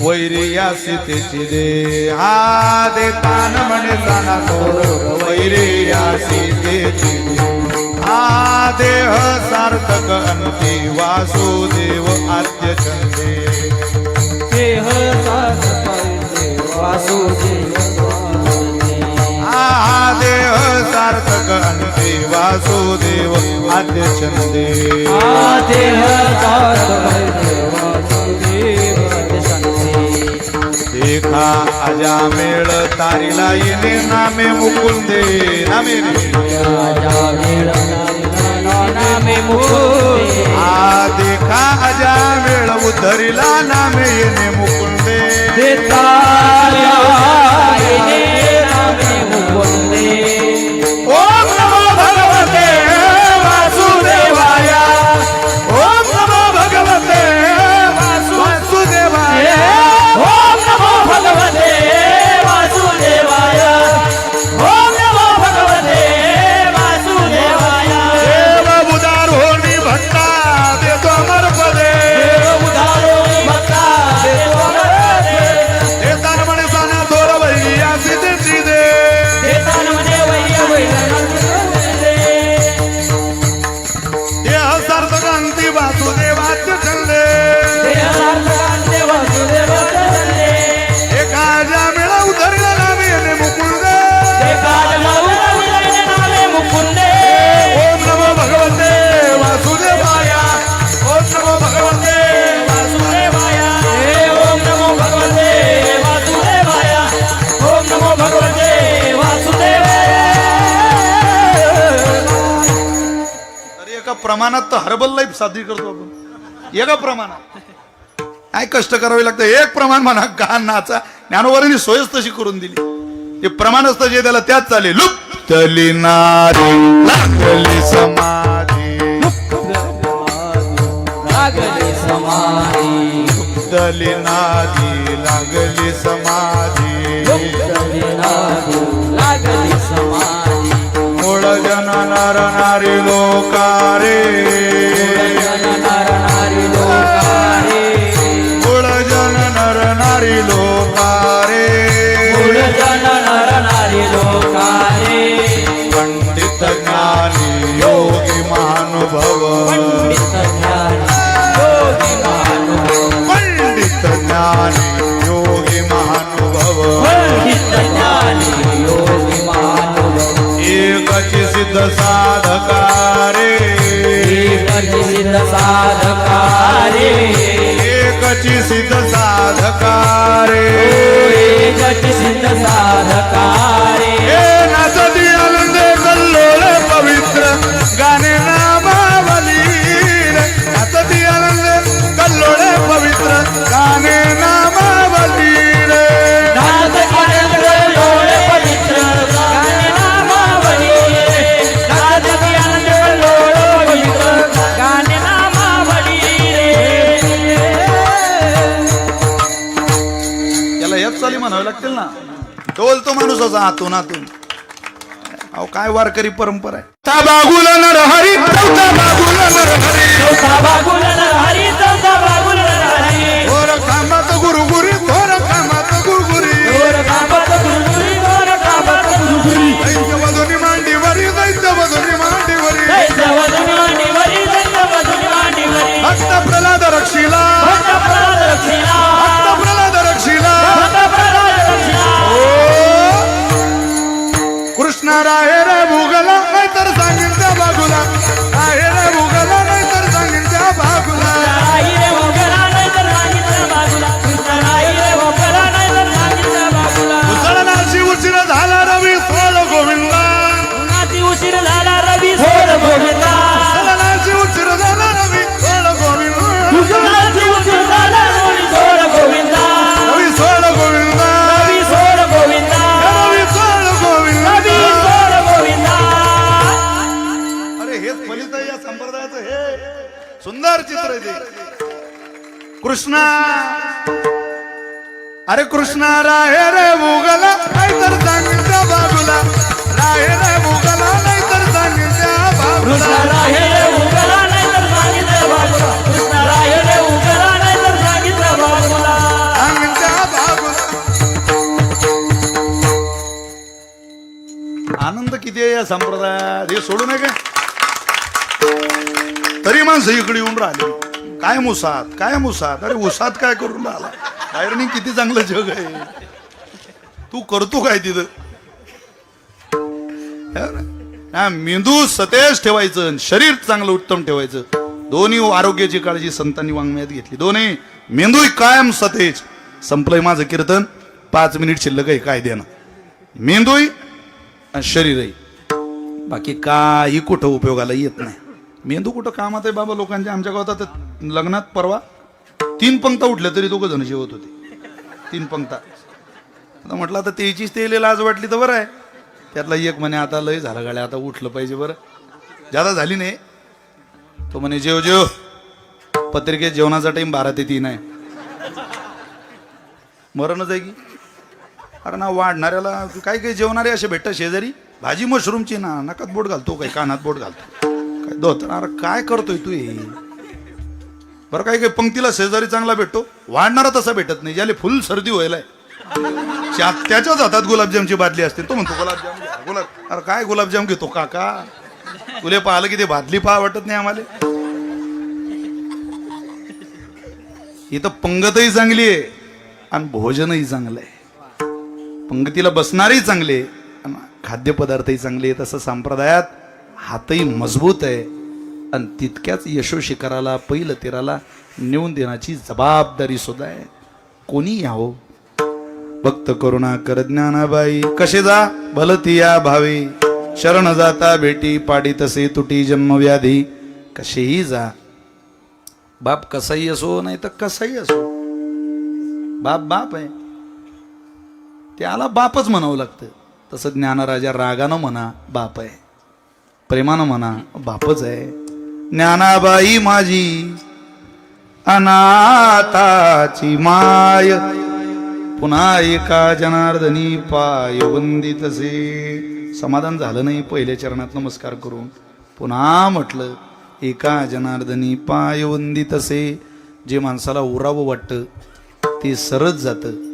वैरियासी त्याची दे, हा देताना म्हणे जाना तोर वैरियासी त्याची दे. हा देह सार्थक अंती वासुदेव आद्य चंदे. देह सार्थक वासुदेव हा देह सार्थक अंती वासुदेव आद्य चंदे. देह सार्थक वासुदेव देखा अजामेळ तारीला येणे नामे मुकुंदे. नामे आ देखा अजामेळ उद्धरिला नामे येणे मुकुंदे. ओम नमो भगवते वासुदेवाय. ओम नमो भगवते वासुदेवाय. ओम नमो भगवते वासुदेवाय. ओम नमो भगवते वासुदेवाय. देव उदार होनी भक्ता देतो अमर पदे. देव उदारोनी भक्ता देतो अमर पदे. देताना म्हणे साना थोर वैरियासी त्याची दे. देताना म्हणे देह सार्थक अंती वासुदेवाच्य चंदे. एका अजामेळ उद्धरिला नामे येणे मुकुंदे. ओम नमो भगवते वासुदेवाय. ओम नमो भगवते वासुदेवाय. ओम नमो भगवते वासुदेवाय. ओम नमो भगवते वासुदेवाय. तर एका प्रमाणात तर हर्बल लाईफ साजरी करतो आपण, एका प्रमाणात काय कष्ट करावे लागतं. एक प्रमाण म्हणा, गान नाचा ज्ञानोबारांनी सोयच तशी करून दिली. ते प्रमाण असतं जे त्याला त्याच चालेल. लुप्तली नारी लागली समाधी. लागली समाधी. लुप्तली नादी लागली समाधी. लागली समाधी. मूळ जन नर नारी लोकारे. नर नारी लोकारे. मूळ जन नर नारी लोकारे. जन नर नारी लोकारे. पंडित ज्ञानी योगी महानुभव. पंडित ज्ञानी योगी महानुभव. पंडित ज्ञानी योगी महानुभव. पंडित ज्ञानी योगी महानुभव. एकची सिद्ध साधकारे. एकची सिद्ध साधकारे. एकची सिद्ध साधकारे. एकची सिद्ध साधकारे. हे नाचती आनंदे कल्लोळ पवित्र गाणे नामावली. नाचती आनंदे कल्लोळ पवित्र गाणे चाली म्हणावे लागतील ना. डोलतो माणूस असा आतून आतून. अहो काय वारकरी परंपरा आहे. ता बागुला नरहरी, चौथा बागुला नरहरी, चौथा बागुला नरहरी, चौथा बागुला नरहरी. थोर कामात गुरुगुरी, थोर कामात गुरुगुरी, थोर कामात गुरुगुरी, थोर कामात गुरुगुरी. दैत्य वधुनी मांडीवरी, दैत्य वधुनी मांडीवरी, दैत्य वधुनी मांडीवरी, दैत्य वधुनी मांडीवरी. भक्त प्रल्हाद रक्षिला, भक्त प्रल्हाद रक्षिला, भक्त प्रल्हाद रक्षिला. भक्त प्रल्हाद रक्षिला. कृष्णा राहे रे भुगला, नाहीतर सांगेल त्या बाजूला. राहे रे भुगला, नाहीतर सांगेल त्या बाजूला. राही रे भोगला, नाहीतर सांगितलं बाजूला. कृष्ण राही रे भोगला, नाहीतर सांगितलं बाजूला. उसळणाची उशीर झाला रवी सोड गोविंदा. उन्हाची उशीर झाला रवी सोड गोविंदा. उसळणाची उशीर झाला रवी सोड गोविंदा. उन्हाची उशीर झाला रवी सोड गोविंदा. रवी सोड गोविंदा, रवी सोड गोविंदा. रवी सोड गोविंदा. रवी सोड गोविंदा. अरे हेच फलित आहे या संप्रदायाचं. हे सुंदर चित्र आहे ते. कृष्णा, अरे कृष्णा राहे रे भुगला, नाहीतर सांगेल त्या बाजूला. राहे रे भुगला, नाहीतर सांगेल त्या कृष्ण बाजूला. राहे रे उगला, नाहीतर सांगितलं बाजूला. कृष्ण राहे रे उगला, नाहीतर सांगितलं बाजूला. सांगेल त्या बाजूला. आनंद किती आहे या संप्रदायात, हे सोडू नये काय. तरी माणसं इकडे येऊन राहिले. काय मुसात, काय मुसात. अरे उसात काय करून राहिला. बाहेरनी किती चांगलं जग आहे. तू करतो काय तिथं. हा, मेंदू सतेज ठेवायचं आणि शरीर चांगलं उत्तम ठेवायचं. दोन्ही आरोग्याची काळजी संतांनी वाङ्मयात घेतली. दोन्ही मेंदू कायम सतेज. संपलंय माझं कीर्तन. 5 मिनिट शिल्लक आहे. काय देणं. मेंदूही आणि शरीरही. बाकी काही कुठं उपयोगाला येत नाही. मेंदू कुठं कामात आहे बाबा लोकांच्या. आमच्या गावात आता लग्नात परवा 3 पंक्ता उठल्या तरी 2 जण जेवत होते. 3 पंक्ता. आता म्हटलं आता त्याचीच ते लाज वाटली तर बरं आहे. त्यातला एक म्हणे आता लय झालं गाड्या, आता उठलं पाहिजे बरं. ज्यादा झाली नाही. तो म्हणे जेव जेव. पत्रिकेत जेवणाचा टाइम 12 ते 3 आहे. मरणच आहे की. अरे ना वाढणाऱ्याला काही काही जेवणारे असे भेटतात शेजारी. भाजी मशरूमची ना, नकात बोट घालतो काय, कानात बोट घालतो काय दोत. अरे काय करतोय तू हे. बरं काही काही पंक्तीला शेजारी चांगला भेटतो. वाढणारा तसा भेटत नाही. ज्याला फुल सर्दी व्हायलाय त्याच्याच हातात गुलाबजामची बादली असते. तो म्हणतो गुलाबजाम घ्या, गुलाब. अरे काय गुलाबजाम घेतो काका. तुले पाहिलं की ते बादली पहा वाटत नाही आम्हाला. इथं पंगतही चांगली आहे आणि भोजनही चांगलं आहे. पंगतीला बसणारही चांगले आणि खाद्यपदार्थही चांगले आहेत. असं संप्रदायात हातही मजबूत आहे आणि तितक्याच यशोशिखराला पहिलं तेराला नेऊन देण्याची जबाबदारी सुद्धा आहे. कोणी यावं. भक्त करुणा कर ज्ञानाबाई. कसे जा भलती या भावी. शरण जाता भेटी पाडी तसे तुटी जन्मव्याधी. कसेही जा. बाप कसाही असो नाही तर कसाही असो. बाप बाप आहे. त्याला बापच म्हणावं लागतं. तसं ज्ञानराजा रागानं म्हणा बाप आहे. प्रेमानं म्हणा बापच आहे. ज्ञानाबाई माझी अनाथाची माय. पुन्हा एका जनार्दनी पाय वंदितसे. समाधान झालं नाही पहिल्या चरणात नमस्कार करून. पुन्हा म्हटलं एका जनार्दनी पाय वंदितसे. जे माणसाला उरावं वाटतं ते सरच जातं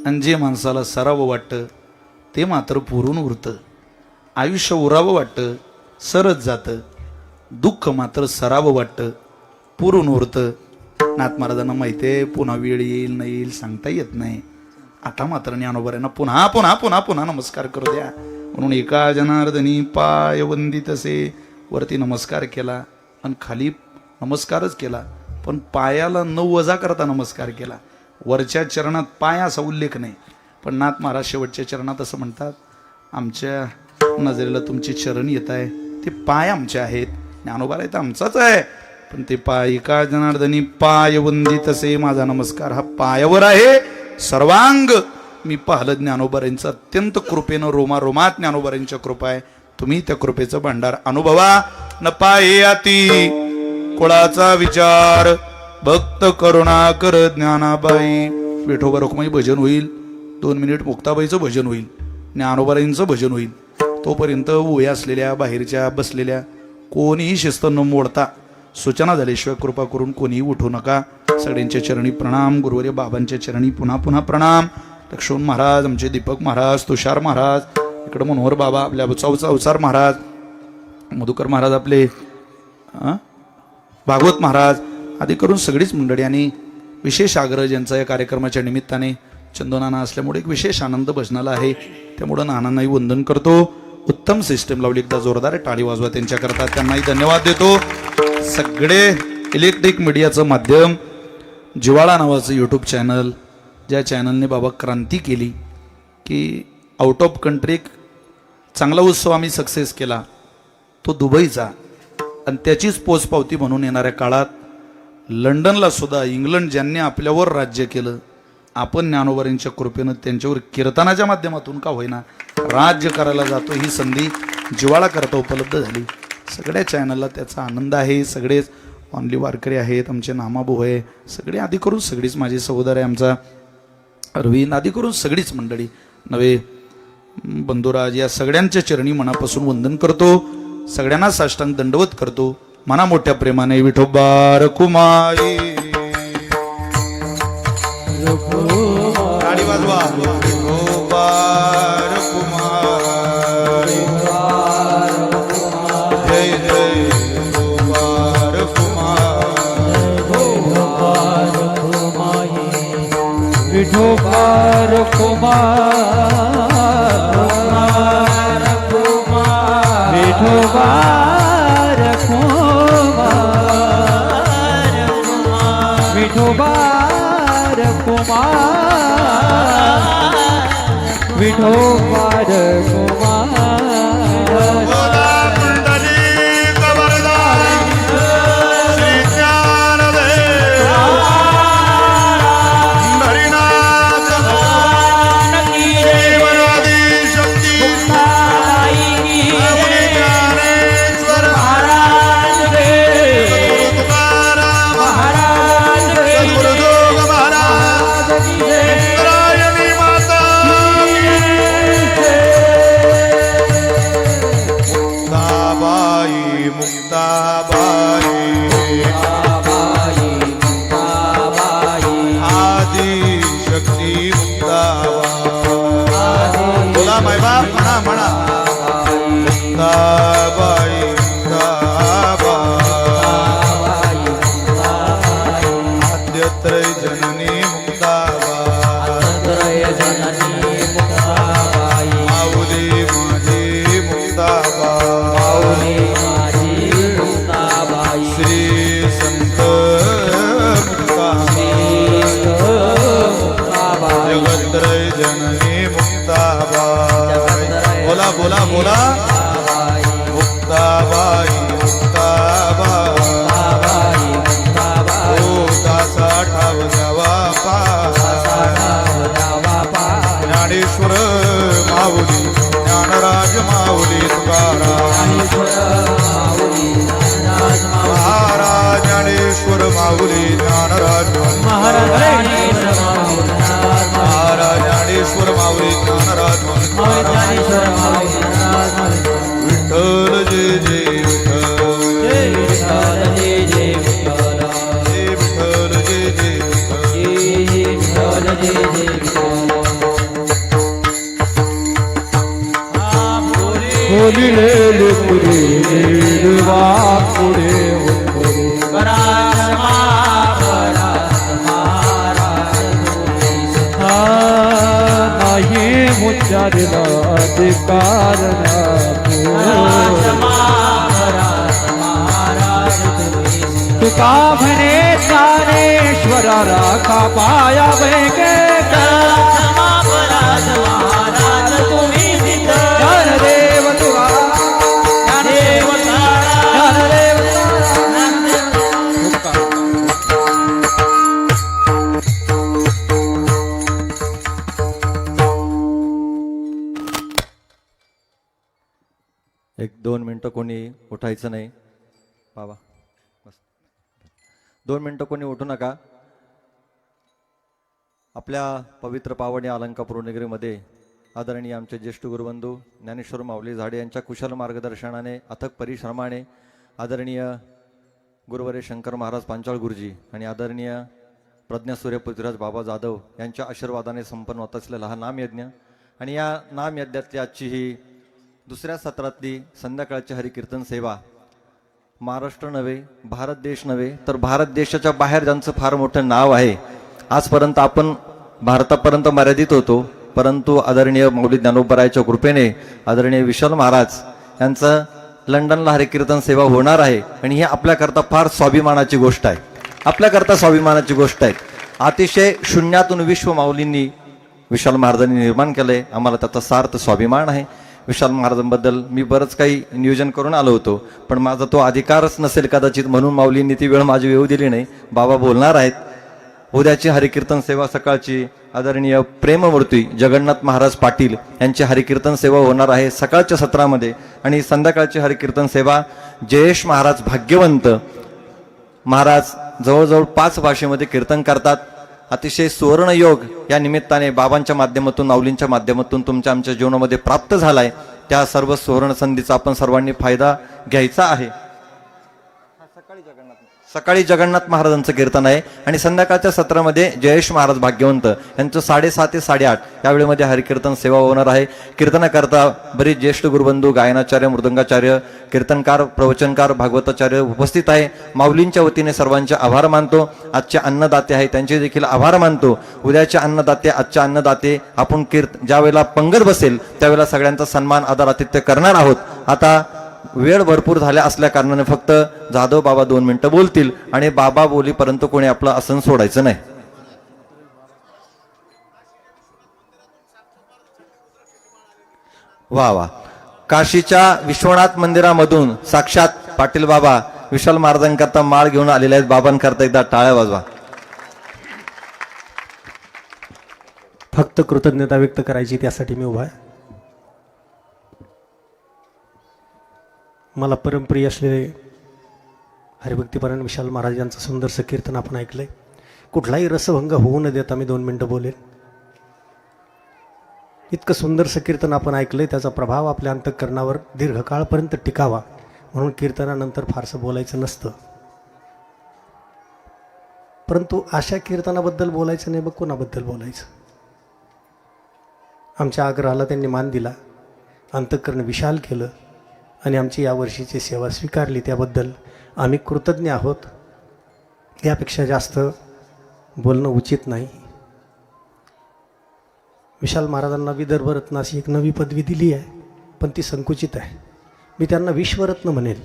आणि जे माणसाला सरावं वाटतं ते मात्र पुरून उरतं. आयुष्य उरावं वाटतं सरच जातं. दुःख मात्र सरावं वाटतं पुरून उरतं. नाथ महाराजांना माहिती आहे पुन्हा वेळ येईल नाही येईल सांगता येत नाही. आता मात्र ज्ञानोबऱ्यांना पुन्हा पुन्हा पुन्हा पुन्हा नमस्कार करू द्या. म्हणून एका जनार्दनी पाय वंदितसे. वरती नमस्कार केला आणि खाली नमस्कारच केला पण पायाला न वजा करता नमस्कार केला. वरच्या चरणात पाय असा उल्लेख नाही. पण नाथ महाराज शेवटच्या चरणात असं म्हणतात आमच्या नजरेला तुमचे चरण येत आहे ते पाय आमचे आहेत. ज्ञानोबा आहे तर आमचाच आहे पण ते पाय एका जनार्दनी पाय वंदितसे. माझा नमस्कार हा पायावर आहे. सर्वांग मी पाहिलं ज्ञानोबारांचं अत्यंत कृपेनं रोमारोमात ज्ञानोबारांच्या कृपा आहे. तुम्ही त्या कृपेचं भांडार अनुभवा. न पाये अति कुळाचा विचार. भक्त करुणा कर ज्ञानाबाई. विठोबा रुक्माई भजन होईल. 2 मिनिट मुक्ताबाईचं भजन होईल, ज्ञानोबाईंचं भजन होईल. तोपर्यंत वया असलेल्या बाहेरच्या बसलेल्या कोणीही शिस्त न मोडता सूचना झाल्याशिवाय कृपा करून कोणीही उठू नका. सगळ्यांच्या चरणी प्रणाम. गुरुवर्य बाबांच्या चरणी पुन्हा पुन्हा प्रणाम. लक्ष्मण महाराज, आमचे दीपक महाराज, तुषार महाराज, इकडं मनोहर बाबा, आपल्या अवचार महाराज, मधुकर महाराज, आपले भागवत महाराज आदी करून सगळीच मंडळी. आणि विशेष आग्रह ज्यांचा या कार्यक्रमाच्या निमित्ताने चंदनाना असल्यामुळे एक विशेष आनंद भजनाला आहे, त्यामुळं नानांनाही वंदन करतो. उत्तम सिस्टम लावली, एकदा जोरदार टाळी वाजवा त्यांच्याकरता, त्यांनाही धन्यवाद देतो. सगळे इलेक्ट्रिक मीडियाचं माध्यम, जिवाळा नावाचं यूट्यूब चॅनल, ज्या चॅनलने बाबा क्रांती केली की आउट ऑफ कंट्री चांगला उत्सव आम्ही सक्सेस केला, तो दुबईचा, आणि त्याचीच पोचपावती म्हणून येणाऱ्या काळात लंडनला सुद्धा इंग्लंड ज्यांनी आपल्यावर राज्य केलं, आपण ज्ञानोबांच्या कृपेनं त्यांच्यावर कीर्तनाच्या माध्यमातून का होईना राज्य करायला जातो, ही संधी जिवाळा करता उपलब्ध झाली. सगळ्या चॅनलला त्याचा आनंद आहे. सगळेच ऑनली वारकरी आहेत, आमचे नामाभाऊ आहे, सगळे आधी करून सगळीच माझे सहोदर आहे, आमचा अरविंद आदी करून सगळीच मंडळी, नवे बंधुराज, या सगळ्यांच्या चरणी मनापासून वंदन करतो. सगळ्यांना साष्टांग दंडवत करतो. मना मोठ्या प्रेमाने विठोबा रखुमाई. टाळी वाजवा. विठोबा रखुमाई. जय जय विठोबा रखुमाई. विठोबा रखुमाई, विठोबा रखुमाई, विठोबा रखुमाई, विठोबा रखुमाई. बोला बोला मुक्ताबाई मुक्ताबाई ओ दासा ठाव द्यावा ज्ञानेश्वर माऊली ज्ञानराज माऊली तुकाराम महाराज ज्ञानेश्वर माऊली ज्ञानराज महाराज ज्ञानेश्वर माऊली ज्ञानराज विठ्ठल जय जय विठ्ठल जय जय विठ्ठल जय जय विठ्ठल जय जय बोलिले पुरे निर्वा पुरे नाही मुच्चारला अधिकार तुका म्हणे ज्ञानेश्वरा राखा पाया बैगे ज्ञानदेव तुका ज्ञानदेव एक 2 मिनटं कोणी उठायचं नाही बाबा, बस 2 मिनटं कोणी उठू नका. आपल्या पवित्र पावणी अलंकापूर नगरीमध्ये आदरणीय आमचे ज्येष्ठ गुरुबंधू ज्ञानेश्वर माऊली झाडे यांच्या कुशल मार्गदर्शनाने अथक परिश्रमाने आदरणीय गुरुवर्य शंकर महाराज पांचाळ गुरुजी आणि आदरणीय प्रज्ञासूर्य पृथ्वीराज बाबा जाधव यांच्या आशीर्वादाने संपन्न होत असलेला हा नामयज्ञ आणि या नामयज्ञातली आजची ही दुसऱ्या सत्रातली संध्याकाळची हरिकीर्तन सेवा महाराष्ट्र नव्हे, भारत देश नव्हे, तर भारत देशाच्या बाहेर ज्यांचं फार मोठं नाव आहे. आजपर्यंत आपण भारतापर्यंत मर्यादित होतो, परंतु आदरणीय मौली ज्ञानोबरायाच्या कृपेने आदरणीय विशाल महाराज यांचं लंडनला हरिकीर्तन सेवा होणार आहे आणि ही आपल्याकरता फार स्वाभिमानाची गोष्ट आहे. आपल्याकरता स्वाभिमानाची गोष्ट आहे. अतिशय शून्यातून विश्व माऊलींनी विशाल महाराजांनी निर्माण केलंय. आम्हाला त्याचा सार्थ स्वाभिमान आहे. विशाल महाराजांबद्दल मी बरंच काही नियोजन करून आलो होतो, पण माझा तो अधिकारच नसेल कदाचित, म्हणून माऊलींनी ती वेळ माझी येऊ दिली नाही. बाबा बोलणार आहेत. उद्याची हरिकीर्तन सेवा सकाळची आदरणीय प्रेममूर्ती जगन्नाथ महाराज पाटील यांची हरिकीर्तन सेवा होणार आहे सकाळच्या सत्रामध्ये आणि संध्याकाळची हरिकीर्तन सेवा जयेश महाराज भाग्यवंत महाराज जवळजवळ 5 भाषेमध्ये कीर्तन करतात. अतिशय सुवर्ण योग या निमित्ताने बाबांच्या माध्यमातून माऊलींच्या माध्यमातून तुमच्या आमच्या जीवनामध्ये प्राप्त झालाय. त्या सर्व सुवर्ण संधीचा आपण सर्वांनी फायदा घ्यायचा आहे. सकाळी जगन्नाथ महाराजांचं कीर्तन आहे आणि संध्याकाळच्या सत्रामध्ये जयेश महाराज भाग्यवंत यांचं 7:30 ते 8:30 या वेळेमध्ये हरिकीर्तन सेवा होणार आहे. कीर्तनाकरता बरेच ज्येष्ठ गुरुबंधू गायनाचार्य, मृदंगाचार्य, कीर्तनकार, प्रवचनकार, भागवताचार्य उपस्थित आहे. माऊलींच्या वतीने सर्वांचे आभार मानतो. आजचे अन्नदाते आहे त्यांचे देखील आभार मानतो. उद्याचे अन्नदाते, आजचे अन्नदाते, आपण ज्या वेळेला पंगत बसेल त्यावेळेला सगळ्यांचा सन्मान आदर आतिथ्य करणार आहोत. आता वेळ भरपूर झाल्या असल्या कारणाने फक्त जाधव बाबा 2 मिनिटं बोलतील आणि बाबा बोलीपर्यंत कोणी आपलं आसन सोडायचं नाही. वा वा, काशीच्या विश्वनाथ मंदिरामधून साक्षात पाटील बाबा विशाल महाराजांकरता माळ घेऊन आलेले आहेत. बाबांकरता एकदा टाळ्या वाजवा. फक्त कृतज्ञता व्यक्त करायची, त्यासाठी मी उभा आहे. मला परमप्रिय असलेले हरिभक्तीपरायण विशाल महाराज यांचं सुंदरसं कीर्तन आपण ऐकलंय. कुठलाही रसभंग होऊ न देता मी 2 मिनिटं बोलेन. इतकं सुंदरसं कीर्तन आपण ऐकलंय, त्याचा प्रभाव आपल्या अंतःकरणावर दीर्घकाळपर्यंत टिकावा म्हणून कीर्तनानंतर फारसं बोलायचं नसतं. परंतु अशा कीर्तनाबद्दल बोलायचं नाही, बघ कोणाबद्दल बोलायचं. आमच्या आग्रहाला त्यांनी मान दिला, अंतःकरण विशाल केलं आणि आमची यावर्षीची सेवा स्वीकारली. त्याबद्दल आम्ही कृतज्ञ आहोत. यापेक्षा जास्त बोलणं उचित नाही. विशाल महाराजांना विदर्भरत्न अशी एक नवी पदवी दिली आहे, पण ती संकुचित आहे. मी त्यांना विश्वरत्न म्हणेल.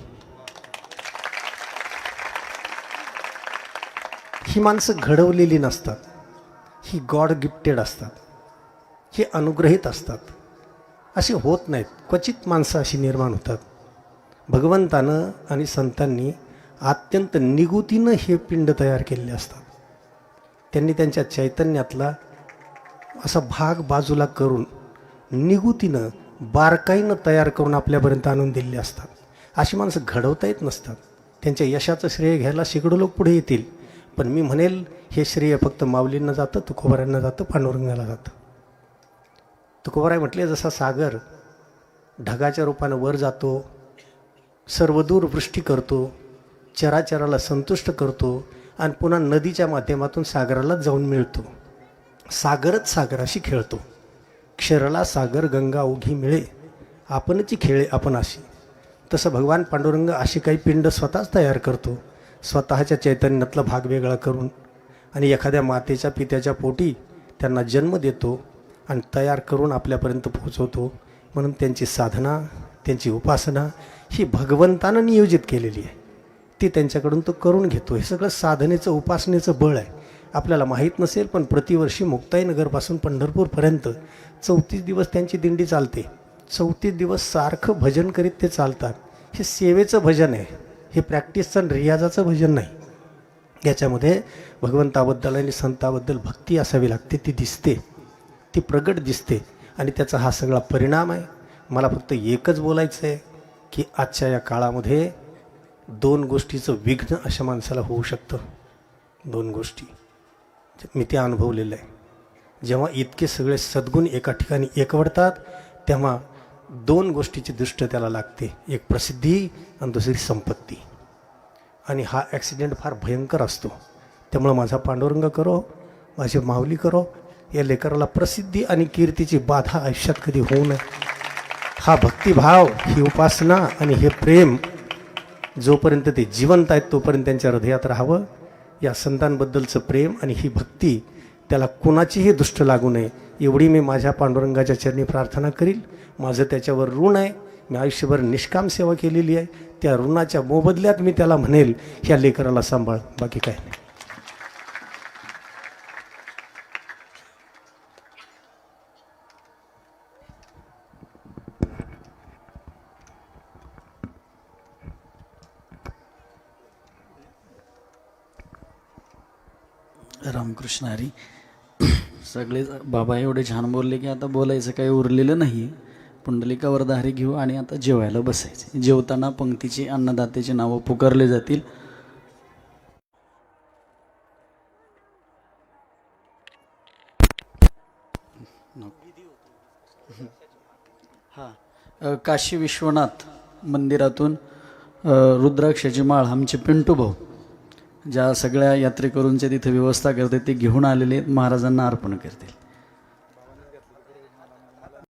ही माणसं घडवलेली नसतात, ही गॉड गिफ्टेड असतात, ही अनुग्रहित असतात. अशी होत नाहीत. क्वचित माणसं अशी निर्माण होतात. भगवंतानं आणि संतांनी अत्यंत निगुतीनं हे पिंड तयार केलेले असतात. त्यांनी त्यांच्या चैतन्यातला असा भाग बाजूला करून निगुतीनं बारकाईनं तयार करून आपल्यापर्यंत आणून दिलेले असतात. अशी माणसं घडवता येत नसतात. त्यांच्या यशाचं श्रेय घ्यायला शेकडो लोक पुढे येतील, पण मी म्हणेल हे श्रेय फक्त माऊलींना जातं, तुकोबारायांना जातं, पांडुरंगाला जातं. तुकोबाराय म्हटले, जसा सागर ढगाच्या रूपानं वर जातो, सर्वदूर वृष्टी करतो, चराचराला संतुष्ट करतो आणि पुन्हा नदीच्या माध्यमातून सागरालाच जाऊन मिळतो. सागरच सागराशी खेळतो. क्षरला सागर गंगा उघी मिळे, आपणची खेळे आपण अशी. तसं भगवान पांडुरंग अशी काही पिंड स्वतःच तयार करतो, स्वतःच्या चैतन्यातला भाग वेगळा करून, आणि एखाद्या मातेच्या पित्याच्या पोटी त्यांना जन्म देतो आणि तयार करून आपल्यापर्यंत पोहोचवतो. म्हणून त्यांची साधना, त्यांची उपासना ही भगवंतानं नियोजित केलेली आहे. ती त्यांच्याकडून तो करून घेतो. हे सगळं साधनेचं, उपासनेचं बळ आहे. आपल्याला माहीत नसेल, पण प्रतिवर्षी मुक्ताईनगरपासून पंढरपूरपर्यंत 34 दिवस त्यांची दिंडी चालते. 34 दिवस सारखं भजन करीत ते चालतात. हे सेवेचं भजन आहे, हे प्रॅक्टिसचं आणि रियाजाचं भजन नाही. याच्यामध्ये भगवंताबद्दल आणि संताबद्दल भक्ती असावी लागते. ती दिसते, ती प्रगट दिसते आणि त्याचा हा सगळा परिणाम आहे. मला फक्त एकच बोलायचं आहे की आजच्या या काळामध्ये 2 गोष्टीचं विघ्न अशा माणसाला होऊ शकतं. 2 गोष्टी मी ते अनुभवलेलं आहे. जेव्हा इतके सगळे सद्गुण एका ठिकाणी एकवडतात तेव्हा दोन गोष्टीची दृष्ट त्याला लागते, एक प्रसिद्धी आणि दुसरी संपत्ती. आणि हा ॲक्सिडेंट फार भयंकर असतो. त्यामुळं माझा पांडुरंग करो, माझी माऊली करो, या लेकराला प्रसिद्धी आणि कीर्तीची बाधा आयुष्यात कधी होऊ नये. हा भक्तिभाव, ही उपासना आणि हे प्रेम जोपर्यंत ते जिवंत आहेत तोपर्यंत त्यांच्या हृदयात राहावं. या संतांबद्दलचं प्रेम आणि ही भक्ती त्याला कोणाचीही दुष्ट लागू नये एवढी मी माझ्या पांडुरंगाच्या चरणी प्रार्थना करील. माझं त्याच्यावर ऋण आहे. मी आयुष्यभर निष्काम सेवा केलेली आहे. त्या ऋणाच्या मोबदल्यात मी त्याला म्हणेल ह्या लेकराला सांभाळ, बाकी काय नाही. रामकृष्ण हरी. सगळे बाबा एवढे छान बोलले की आता बोलायचं काही उरलेलं नाही. पुंडलिकावर दारी घेऊ आणि आता जेवायला बसायचे. जेवताना पंक्तीची अन्नदात्याची नावं पुकारले जातील. काशी विश्वनाथ मंदिरातून रुद्राक्षाची माळ आमचे पिंटू भाऊ ज्या सगळ्या यात्रेकरूंच्या तिथे व्यवस्था करते ते घेऊन आलेले महाराजांना अर्पण करतील.